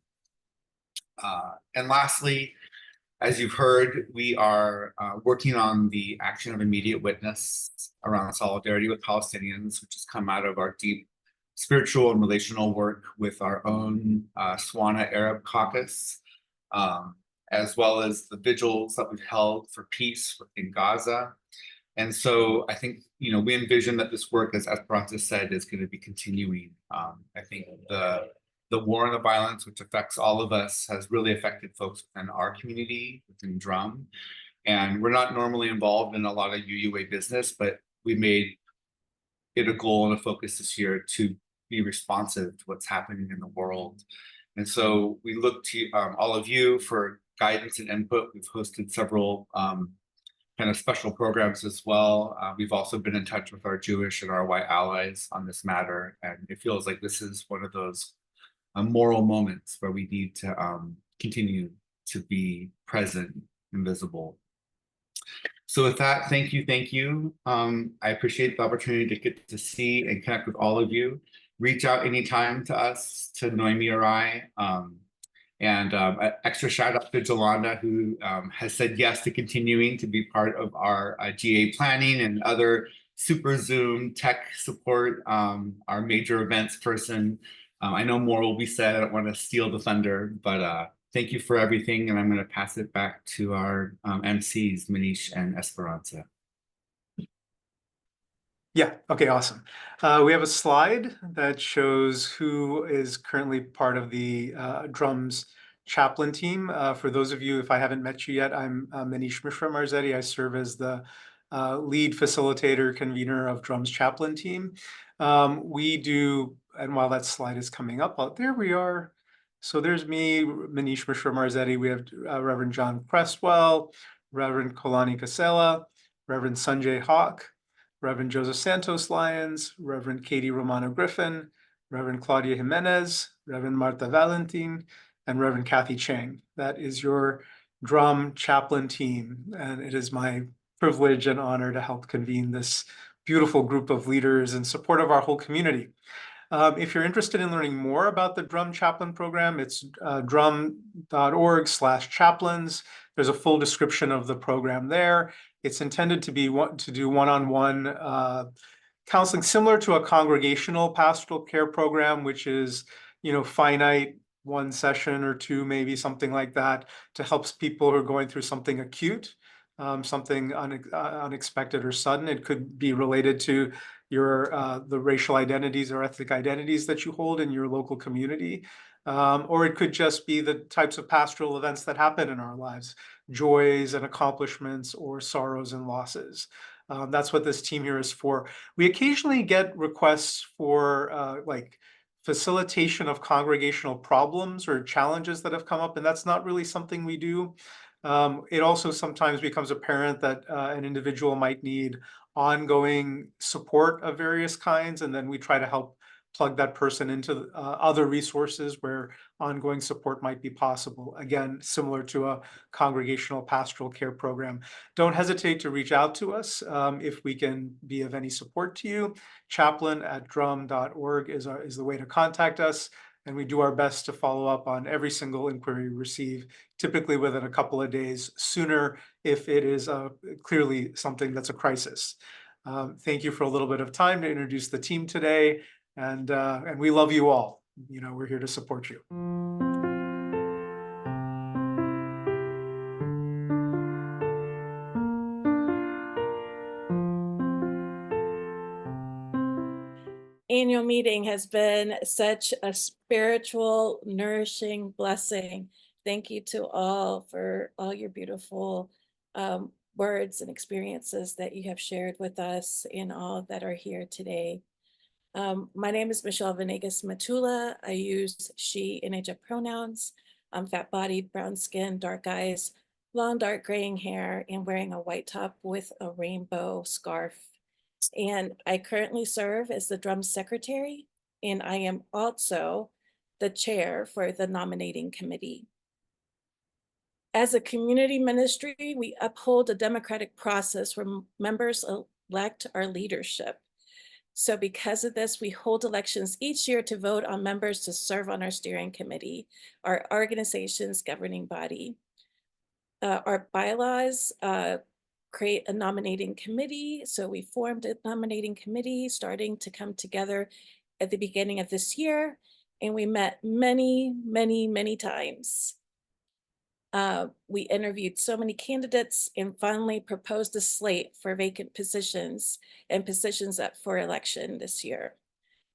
And lastly, as you've heard, we are working on the action of immediate witness around solidarity with Palestinians, which has come out of our deep spiritual and relational work with our own Swana Arab Caucus, as well as the vigils that we've held for peace in Gaza. And so I think, you know, we envision that this work, as Esperanza said, is going to be continuing. I think the war and the violence, which affects all of us, has really affected folks within our community, within DRUUMM. And we're not normally involved in a lot of UUA business, but we made it a goal and a focus this year to be responsive to what's happening in the world. And so we look to all of you for guidance and input. We've hosted several kind of special programs as well. We've also been in touch with our Jewish and our white allies on this matter. And it feels like this is one of those moral moments where we need to continue to be present and visible. So with that, thank you, thank you. I appreciate the opportunity to get to see and connect with all of you. Reach out anytime to us, to Noemi or I. And extra shout out to Jolanda, who has said yes to continuing to be part of our GA planning and other super Zoom tech support, our major events person. I know more will be said. I don't want to steal the thunder, but thank you for everything. And I'm going to pass it back to our MCs, Manish and Esperanza. Yeah, okay, awesome. We have a slide that shows who is currently part of the DRUUMM's chaplain team. For those of you, if I haven't met you yet, I'm Manish Mishra-Marzetti. I serve as the lead facilitator, convener of DRUUMM's chaplain team. We do, and while that slide is coming up, there we are. So there's me, Manish Mishra-Marzetti. We have Reverend John Cresswell, Reverend Kolani Casella, Reverend Sanjay Hawk, Reverend Joseph Santos Lyons, Reverend Katie Romano Griffin, Reverend Claudia Jimenez, Reverend Marta Valentin, and Reverend Kathy Chang. That is your DRUUMM chaplain team. And it is my privilege and honor to help convene this beautiful group of leaders in support of our whole community. If you're interested in learning more about the DRUUMM chaplain program, it's druumm.org/chaplains. There's a full description of the program there. It's intended to be to do one-on-one counseling, similar to a congregational pastoral care program, which is, you know, finite, one session or two, maybe something like that, to help people who are going through something acute, something unexpected or sudden. It could be related to your the racial identities or ethnic identities that you hold in your local community. Or it could just be the types of pastoral events that happen in our lives, joys and accomplishments or sorrows and losses. That's what this team here is for. We occasionally get requests for like facilitation of congregational problems or challenges that have come up, and that's not really something we do. It also sometimes becomes apparent that an individual might need ongoing support of various kinds, and then we try to help plug that person into other resources where ongoing support might be possible. Again, similar to a congregational pastoral care program. Don't hesitate to reach out to us if we can be of any support to you. chaplain@druumm.org is the way to contact us, and we do our best to follow up on every single inquiry we receive, typically within a couple of days, sooner if it is clearly something that's a crisis. Thank you for a little bit of time to introduce the team today. And we love you all. You know, we're here to support you. Annual meeting has been such a spiritual, nourishing blessing. Thank you to all for all your beautiful words and experiences that you have shared with us and all that are here today. My name is Michelle Venegas Matula. I use she and ella pronouns. I'm fat-bodied, brown skin, dark eyes, long dark graying hair, and wearing a white top with a rainbow scarf. And I currently serve as the DRUUMM secretary, and I am also the chair for the nominating committee. As a community ministry, we uphold a democratic process where members elect our leadership. So because of this, we hold elections each year to vote on members to serve on our steering committee, our organization's governing body. Our bylaws create a nominating committee. So we formed a nominating committee starting to come together at the beginning of this year. And we met many, many, many times. We interviewed so many candidates and finally proposed a slate for vacant positions and positions up for election this year.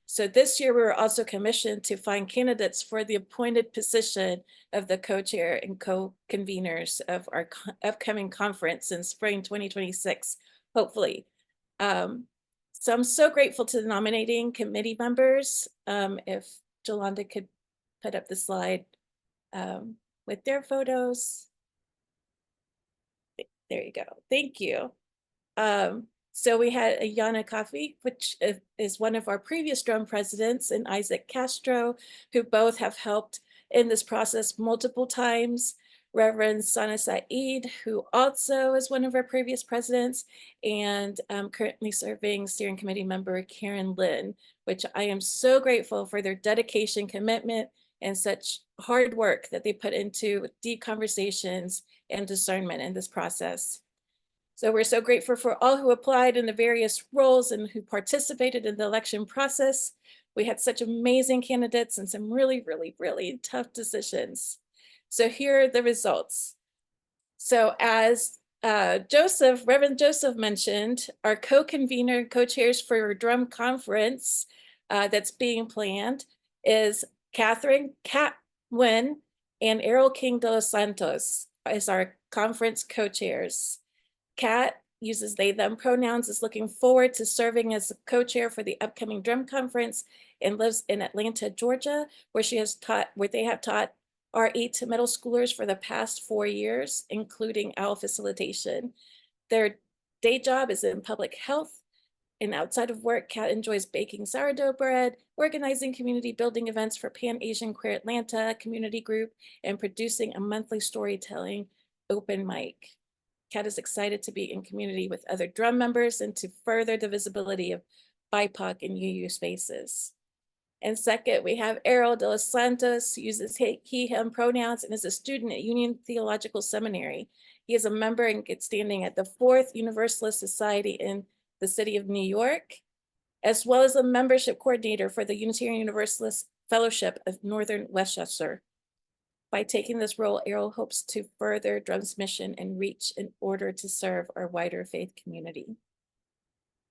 So this year, we were also commissioned to find candidates for the appointed position of the co-chair and co-conveners of our upcoming conference in spring 2026, hopefully. So I'm so grateful to the nominating committee members. If Jolanda could put up the slide with their photos. There you go. Thank you. So we had Yana Coffey, which is one of our previous DRUUMM presidents, and Isaac Castro, who both have helped in this process multiple times. Reverend Sana Saeed, who also is one of our previous presidents, and currently serving steering committee member Karen Lynn, which I am so grateful for their dedication, commitment, and such hard work that they put into deep conversations and discernment in this process. So we're so grateful for all who applied in the various roles and who participated in the election process. We had such amazing candidates and some really, really, really tough decisions. So here are the results. So as Reverend Joseph mentioned, our co-convener, co-chairs for DRUUMM conference that's being planned is Catherine Wynn and Errol King de los Santos as our conference co-chairs. Kat uses they, them pronouns, is looking forward to serving as the co-chair for the upcoming DRUUMM conference and lives in Atlanta, Georgia, where they have taught RE to middle schoolers for the past 4 years, including OWL facilitation. Their day job is in public health, and outside of work, Kat enjoys baking sourdough bread, organizing community building events for Pan-Asian Queer Atlanta community group, and producing a monthly storytelling open mic. Kat is excited to be in community with other DRUUMM members and to further the visibility of BIPOC and UU spaces. And second, we have Errol de los Santos, who uses he, him pronouns and is a student at Union Theological Seminary. He is a member in good standing at the 4th Universalist Society in the city of New York, as well as a membership coordinator for the Unitarian Universalist Fellowship of Northern Westchester. By taking this role, Errol hopes to further DRUUMM's mission and reach in order to serve our wider faith community.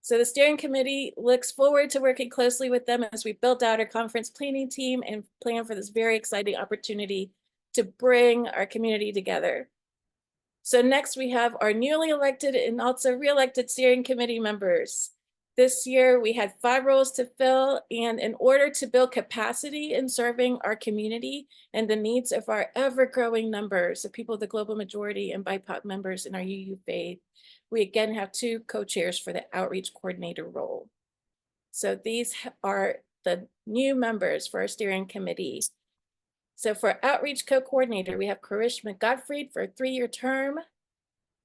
So the steering committee looks forward to working closely with them as we build out our conference planning team and plan for this very exciting opportunity to bring our community together. So next we have our newly elected and also re-elected steering committee members. This year we had 5 roles to fill, and in order to build capacity in serving our community and the needs of our ever-growing numbers of people of the global majority and BIPOC members in our UU faith, we again have 2 co-chairs for the outreach coordinator role. So these are the new members for our steering committee. So for outreach co-coordinator, we have Karishma Gottfried for a 3-year term,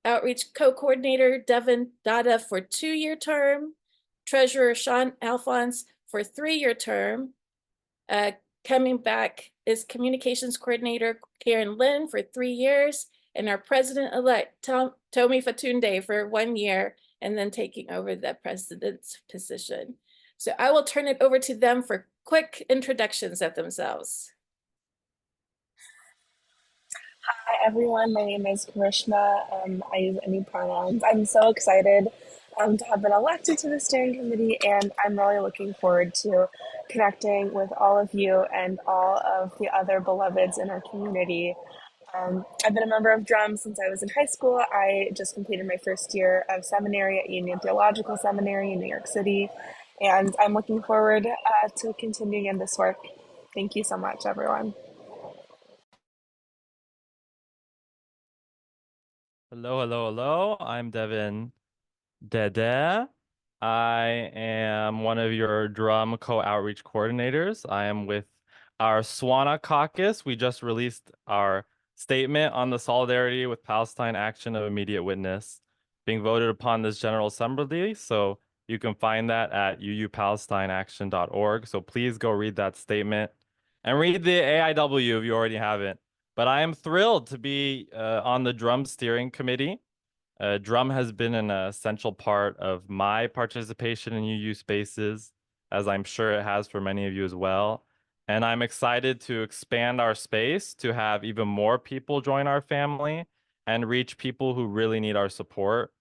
outreach co-coordinator Devin Dada for a 2-year term, Treasurer Sean Alphonse for a 3-year term. Coming back is Communications Coordinator Karen Lynn for 3 years, and our President-elect Tomi Fatunde for 1 year, and then taking over the president's position. So I will turn it over to them for quick introductions of themselves. Hi everyone, my name is Karishma. I use any pronouns. I'm so excited to have been elected to the steering committee, and I'm really looking forward to connecting with all of you and all of the other beloveds in our community. I've been a member of DRUUMM since I was in high school. I just completed my first year of seminary at Union Theological Seminary in New York City, and I'm looking forward to continuing in this work. Thank you so much, everyone. Hello, hello, hello. I'm Devin Dede. I am one of your DRUUMM co-outreach coordinators. I am with our Swana caucus. We just released our statement on the solidarity with Palestine action of immediate witness being voted upon this General Assembly. So you can find that at uupalestineaction.org. So please go read that statement and read the AIW if you already haven't. But I am thrilled to be on the DRUUMM steering committee. DRUUMM has been an essential part of my participation in UU spaces, as I'm sure it has for many of you as well. And I'm excited to expand our space to have even more people join our family and reach people who really need our support.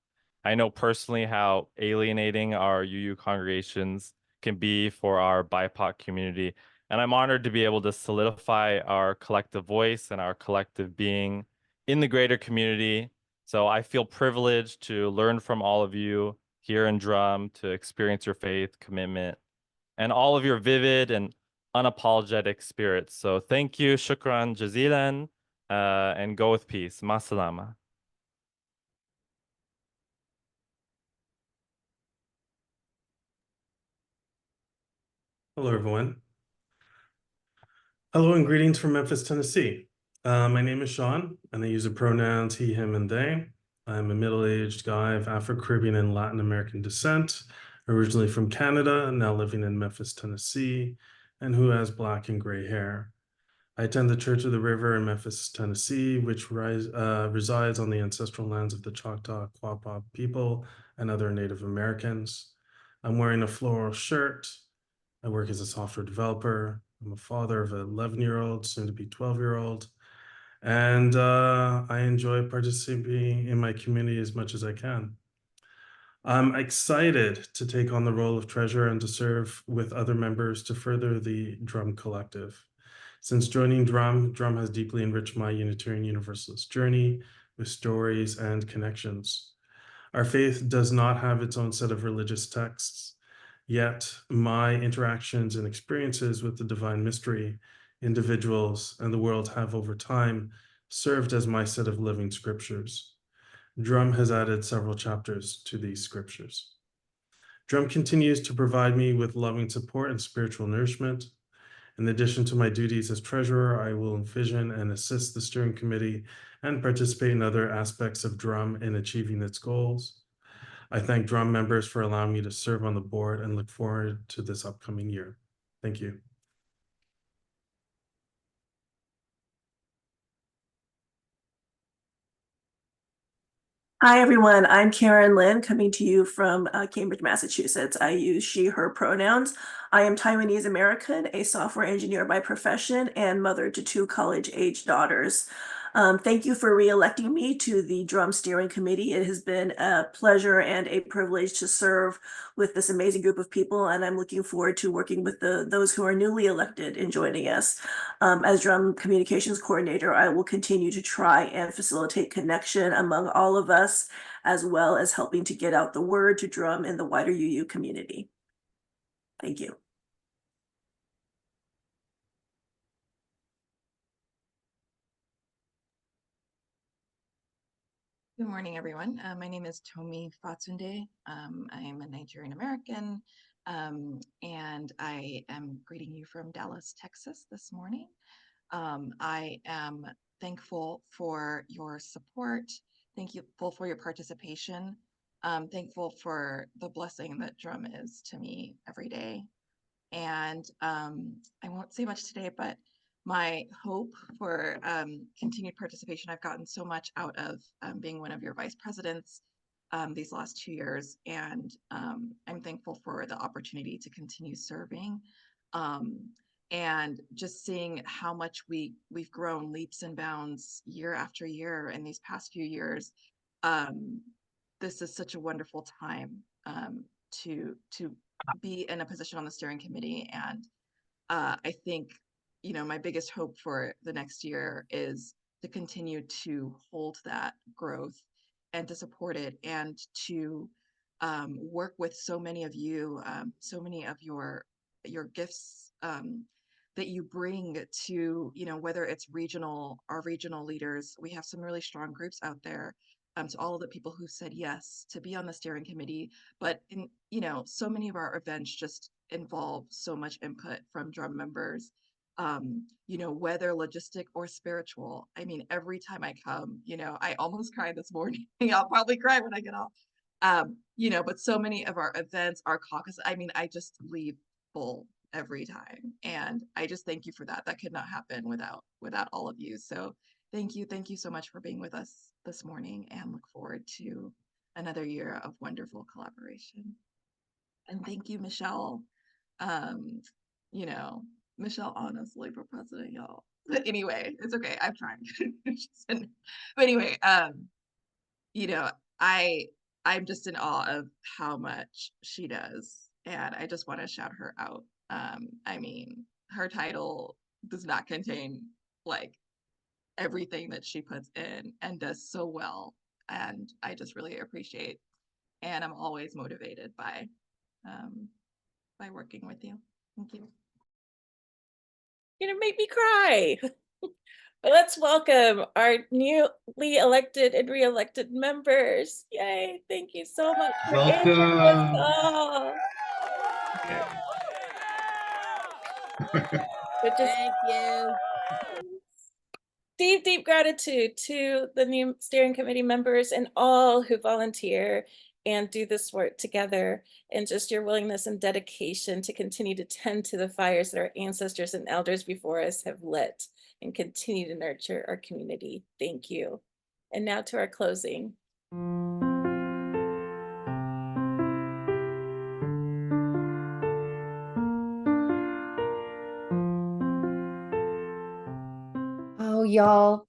I know personally how alienating our UU congregations can be for our BIPOC community. And I'm honored to be able to solidify our collective voice and our collective being in the greater community. So I feel privileged to learn from all of you here in DRUUMM, to experience your faith, commitment, and all of your vivid and unapologetic spirits. So thank you, shukran jazilan, and go with peace. Masalama. Hello, everyone. Hello and greetings from Memphis, Tennessee. My name is Sean, and I use the pronouns he, him, and they. I'm a middle-aged guy of Afro-Caribbean and Latin American descent, originally from Canada, now living in Memphis, Tennessee, and who has black and gray hair. I attend the Church of the River in Memphis, Tennessee, which resides on the ancestral lands of the Choctaw Quapaw people and other Native Americans. I'm wearing a floral shirt. I work as a software developer. I'm a father of an 11-year-old, soon to be 12-year-old. And I enjoy participating in my community as much as I can. I'm excited to take on the role of treasurer and to serve with other members to further the DRUUMM collective. Since joining DRUUMM has deeply enriched my Unitarian Universalist journey with stories and connections. Our faith does not have its own set of religious texts. Yet my interactions and experiences with the divine mystery, individuals, and the world have over time served as my set of living scriptures. DRUUMM has added several chapters to these scriptures. DRUUMM continues to provide me with loving support and spiritual nourishment. In addition to my duties as treasurer, I will envision and assist the steering committee and participate in other aspects of DRUUMM in achieving its goals. I thank DRUUMM members for allowing me to serve on the board and look forward to this upcoming year. Thank you. Hi, everyone. I'm Karen Lynn, coming to you from Cambridge, Massachusetts. I use she, her pronouns. I am Taiwanese American, a software engineer by profession, and mother to 2 college-age daughters. Thank you for re-electing me to the DRUUMM Steering Committee. It has been a pleasure and a privilege to serve with this amazing group of people, and I'm looking forward to working with those who are newly elected and joining us. As DRUUMM Communications Coordinator, I will continue to try and facilitate connection among all of us, as well as helping to get out the word to DRUUMM in the wider UU community. Thank you. Good morning, everyone. My name is Tomi Fatsunde. I am a Nigerian American, and I am greeting you from Dallas, Texas this morning. I am thankful for your support, thankful for your participation, thankful for the blessing that DRUUMM is to me every day. And I won't say much today, but my hope for continued participation, I've gotten so much out of being one of your vice presidents these last 2 years, and I'm thankful for the opportunity to continue serving, and just seeing how much we've grown leaps and bounds year after year in these past few years. This is such a wonderful time to be in a position on the steering committee, and I think, you know, my biggest hope for the next year is to continue to hold that growth and to support it, and to work with so many of you, so many of your gifts that you bring to, you know, whether it's our regional leaders. We have some really strong groups out there. To all of the people who said yes to be on the steering committee, but you know, so many of our events just involve so much input from DRUUMM members, you know, whether logistic or spiritual. I mean, every time I come, you know, I almost cried this morning. I'll probably cry when I get off. You know, but so many of our events, our caucus, I mean, I just leave full every time. And I just thank you for that. That could not happen without all of you. So thank you so much for being with us this morning, and look forward to another year of wonderful collaboration. And thank you, Michelle. You know, Michelle honestly for president, y'all. But anyway, it's okay. I'm trying. But anyway, you know, I'm just in awe of how much she does, and I just want to shout her out. I mean, her title does not contain like everything that she puts in and does so well, and I just really appreciate, and I'm always motivated by working with you. Thank you. You're gonna make me cry. But let's welcome our newly elected and re-elected members. Yay, thank you so much for answering us all. Thank you. Deep gratitude to the new steering committee members and all who volunteer and do this work together, and just your willingness and dedication to continue to tend to the fires that our ancestors and elders before us have lit and continue to nurture our community. Thank you. And now to our closing. Oh, y'all,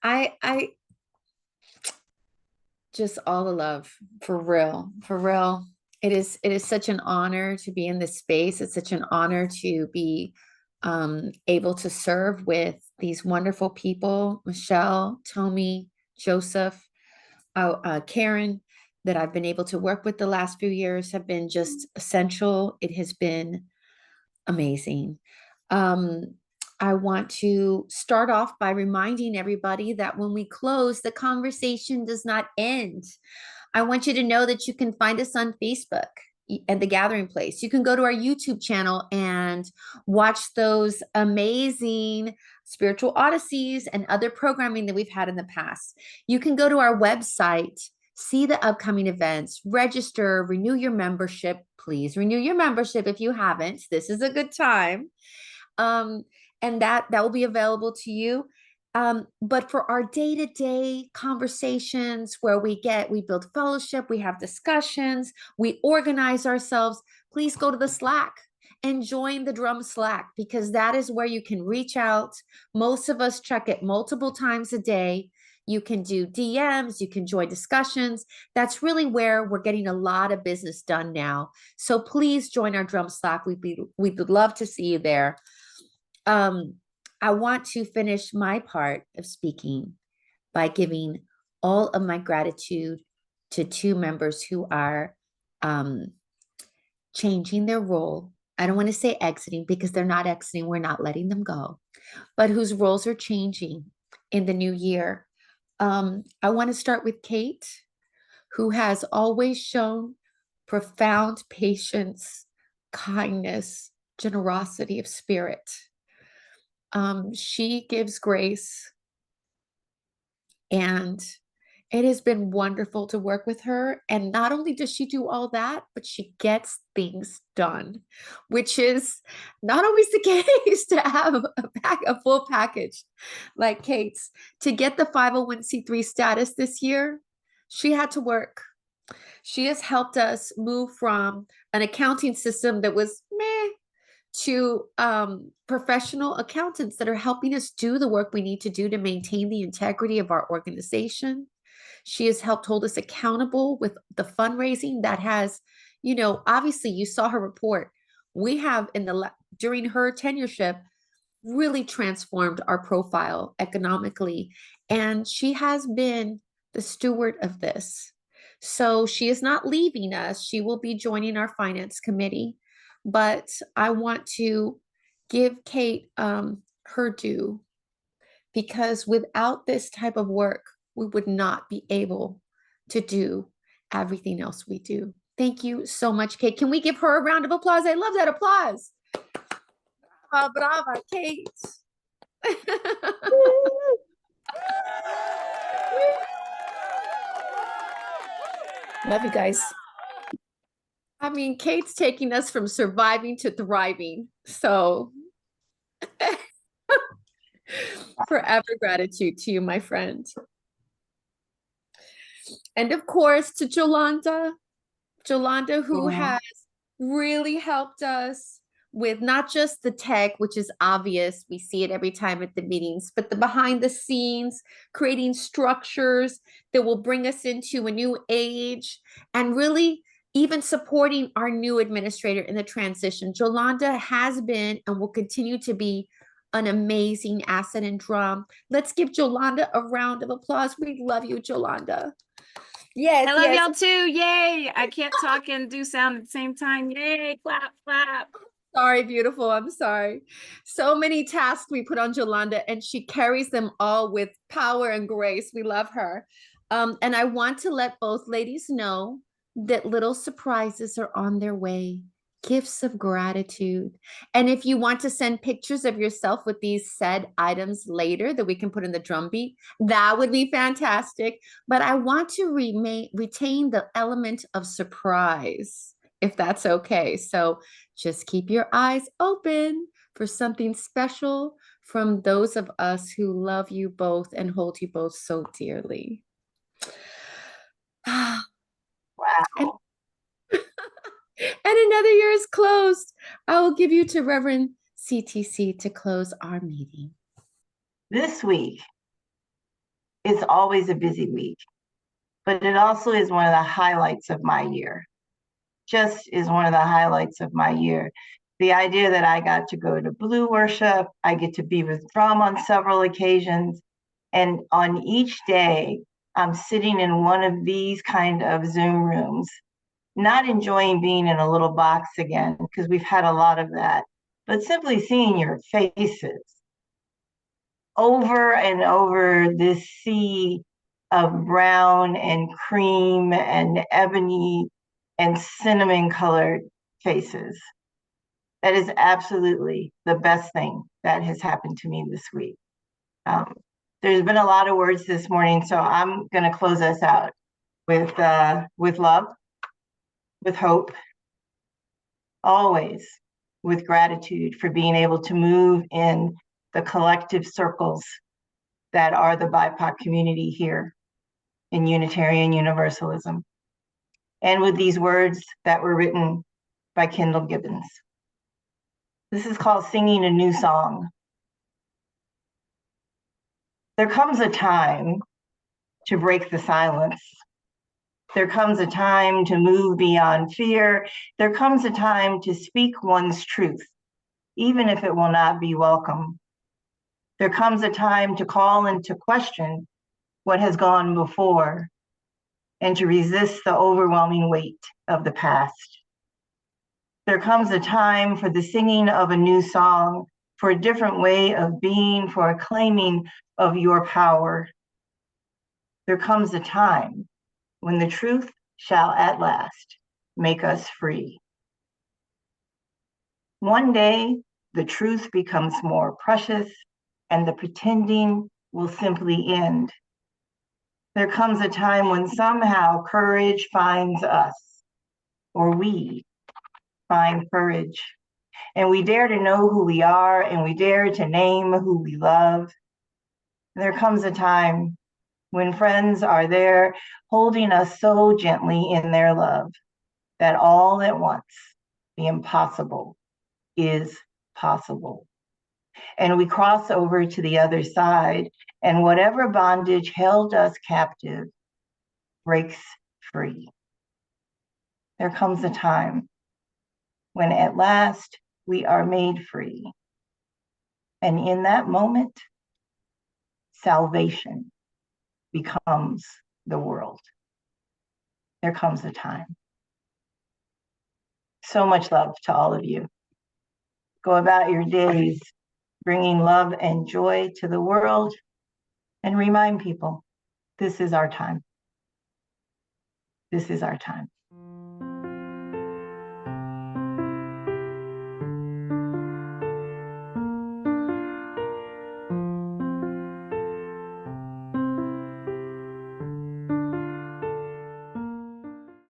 I just all the love, for real, for real. It is such an honor to be in this space. It's such an honor to be able to serve with these wonderful people, Michelle, Tommy, Joseph, Karen, that I've been able to work with the last few years have been just essential. It has been amazing. I want to start off by reminding everybody that when we close, the conversation does not end. I want you to know that you can find us on Facebook at The Gathering Place. You can go to our YouTube channel and watch those amazing spiritual odysseys and other programming that we've had in the past. You can go to our website, see the upcoming events, register, renew your membership. Please renew your membership if you haven't. This is a good time. And that will be available to you. But for our day-to-day conversations where we build fellowship, we have discussions, we organize ourselves, please go to the Slack and join the DRUUMM Slack, because that is where you can reach out. Most of us check it multiple times a day. You can do DMs, you can join discussions. That's really where we're getting a lot of business done now. So please join our DRUUMM Slack. We'd love to see you there. I want to finish my part of speaking by giving all of my gratitude to two members who are changing their role. I don't want to say exiting, because they're not exiting. We're not letting them go, but whose roles are changing in the new year. I want to start with Kate, who has always shown profound patience, kindness, generosity of spirit. She gives grace, and it has been wonderful to work with her. And not only does she do all that, but she gets things done, which is not always the case to have a full package like Kate's. To get the 501c3 status this year, she had to work. She has helped us move from an accounting system that was meh to professional accountants that are helping us do the work we need to do to maintain the integrity of our organization. She has helped hold us accountable with the fundraising that has, obviously you saw her report. We have during her tenureship really transformed our profile economically, and she has been the steward of this. So she is not leaving us. She will be joining our finance committee, but I want to give Kate her due, because without this type of work, we would not be able to do everything else we do. Thank you so much, Kate. Can we give her a round of applause? I love that applause. Brava, Kate. Love you guys. I mean, Kate's taking us from surviving to thriving. So forever gratitude to you, my friend. And of course, to Jolanda, who has really helped us with not just the tech, which is obvious, we see it every time at the meetings, but the behind the scenes, creating structures that will bring us into a new age, and really even supporting our new administrator in the transition. Jolanda has been and will continue to be an amazing asset in DRUUMM. Let's give Jolanda a round of applause. We love you, Jolanda. Yes, I love y'all too. Yay. I can't talk and do sound at the same time. Yay. Clap, clap. Sorry, beautiful. I'm sorry. So many tasks we put on Jolanda, and she carries them all with power and grace. We love her. And I want to let both ladies know that little surprises are on their way. Gifts of gratitude. And if you want to send pictures of yourself with these said items later that we can put in the drumbeat, that would be fantastic. But I want to retain the element of surprise, if that's okay. So just keep your eyes open for something special from those of us who love you both and hold you both so dearly. Wow. And another year is closed. I will give you to Reverend CTC to close our meeting. This week is always a busy week, but it also is one of the highlights of my year. Just is one of the highlights of my year. The idea that I got to go to Blue Worship, I get to be with DRUUMM on several occasions, and on each day, I'm sitting in one of these kind of Zoom rooms, not enjoying being in a little box again, because we've had a lot of that, but simply seeing your faces over and over this sea of brown and cream and ebony and cinnamon colored faces. That is absolutely the best thing that has happened to me this week. There's been a lot of words this morning, so I'm going to close us out with love, with hope, always with gratitude for being able to move in the collective circles that are the BIPOC community here in Unitarian Universalism. And with these words that were written by Kendall Gibbons. This is called Singing a New Song. There comes a time to break the silence. There comes a time to move beyond fear. There comes a time to speak one's truth, even if it will not be welcome. There comes a time to call into question what has gone before and to resist the overwhelming weight of the past. There comes a time for the singing of a new song, for a different way of being, for a claiming of your power. There comes a time when the truth shall at last make us free. One day, the truth becomes more precious and the pretending will simply end. There comes a time when somehow courage finds us, or we find courage, and we dare to know who we are and we dare to name who we love. There comes a time when friends are there holding us so gently in their love that all at once the impossible is possible. And we cross over to the other side, and whatever bondage held us captive breaks free. There comes a time when at last we are made free. And in that moment, salvation becomes the world. There comes a time. So much love to all of you. Go about your days bringing love and joy to the world, and remind people, this is our time. This is our time.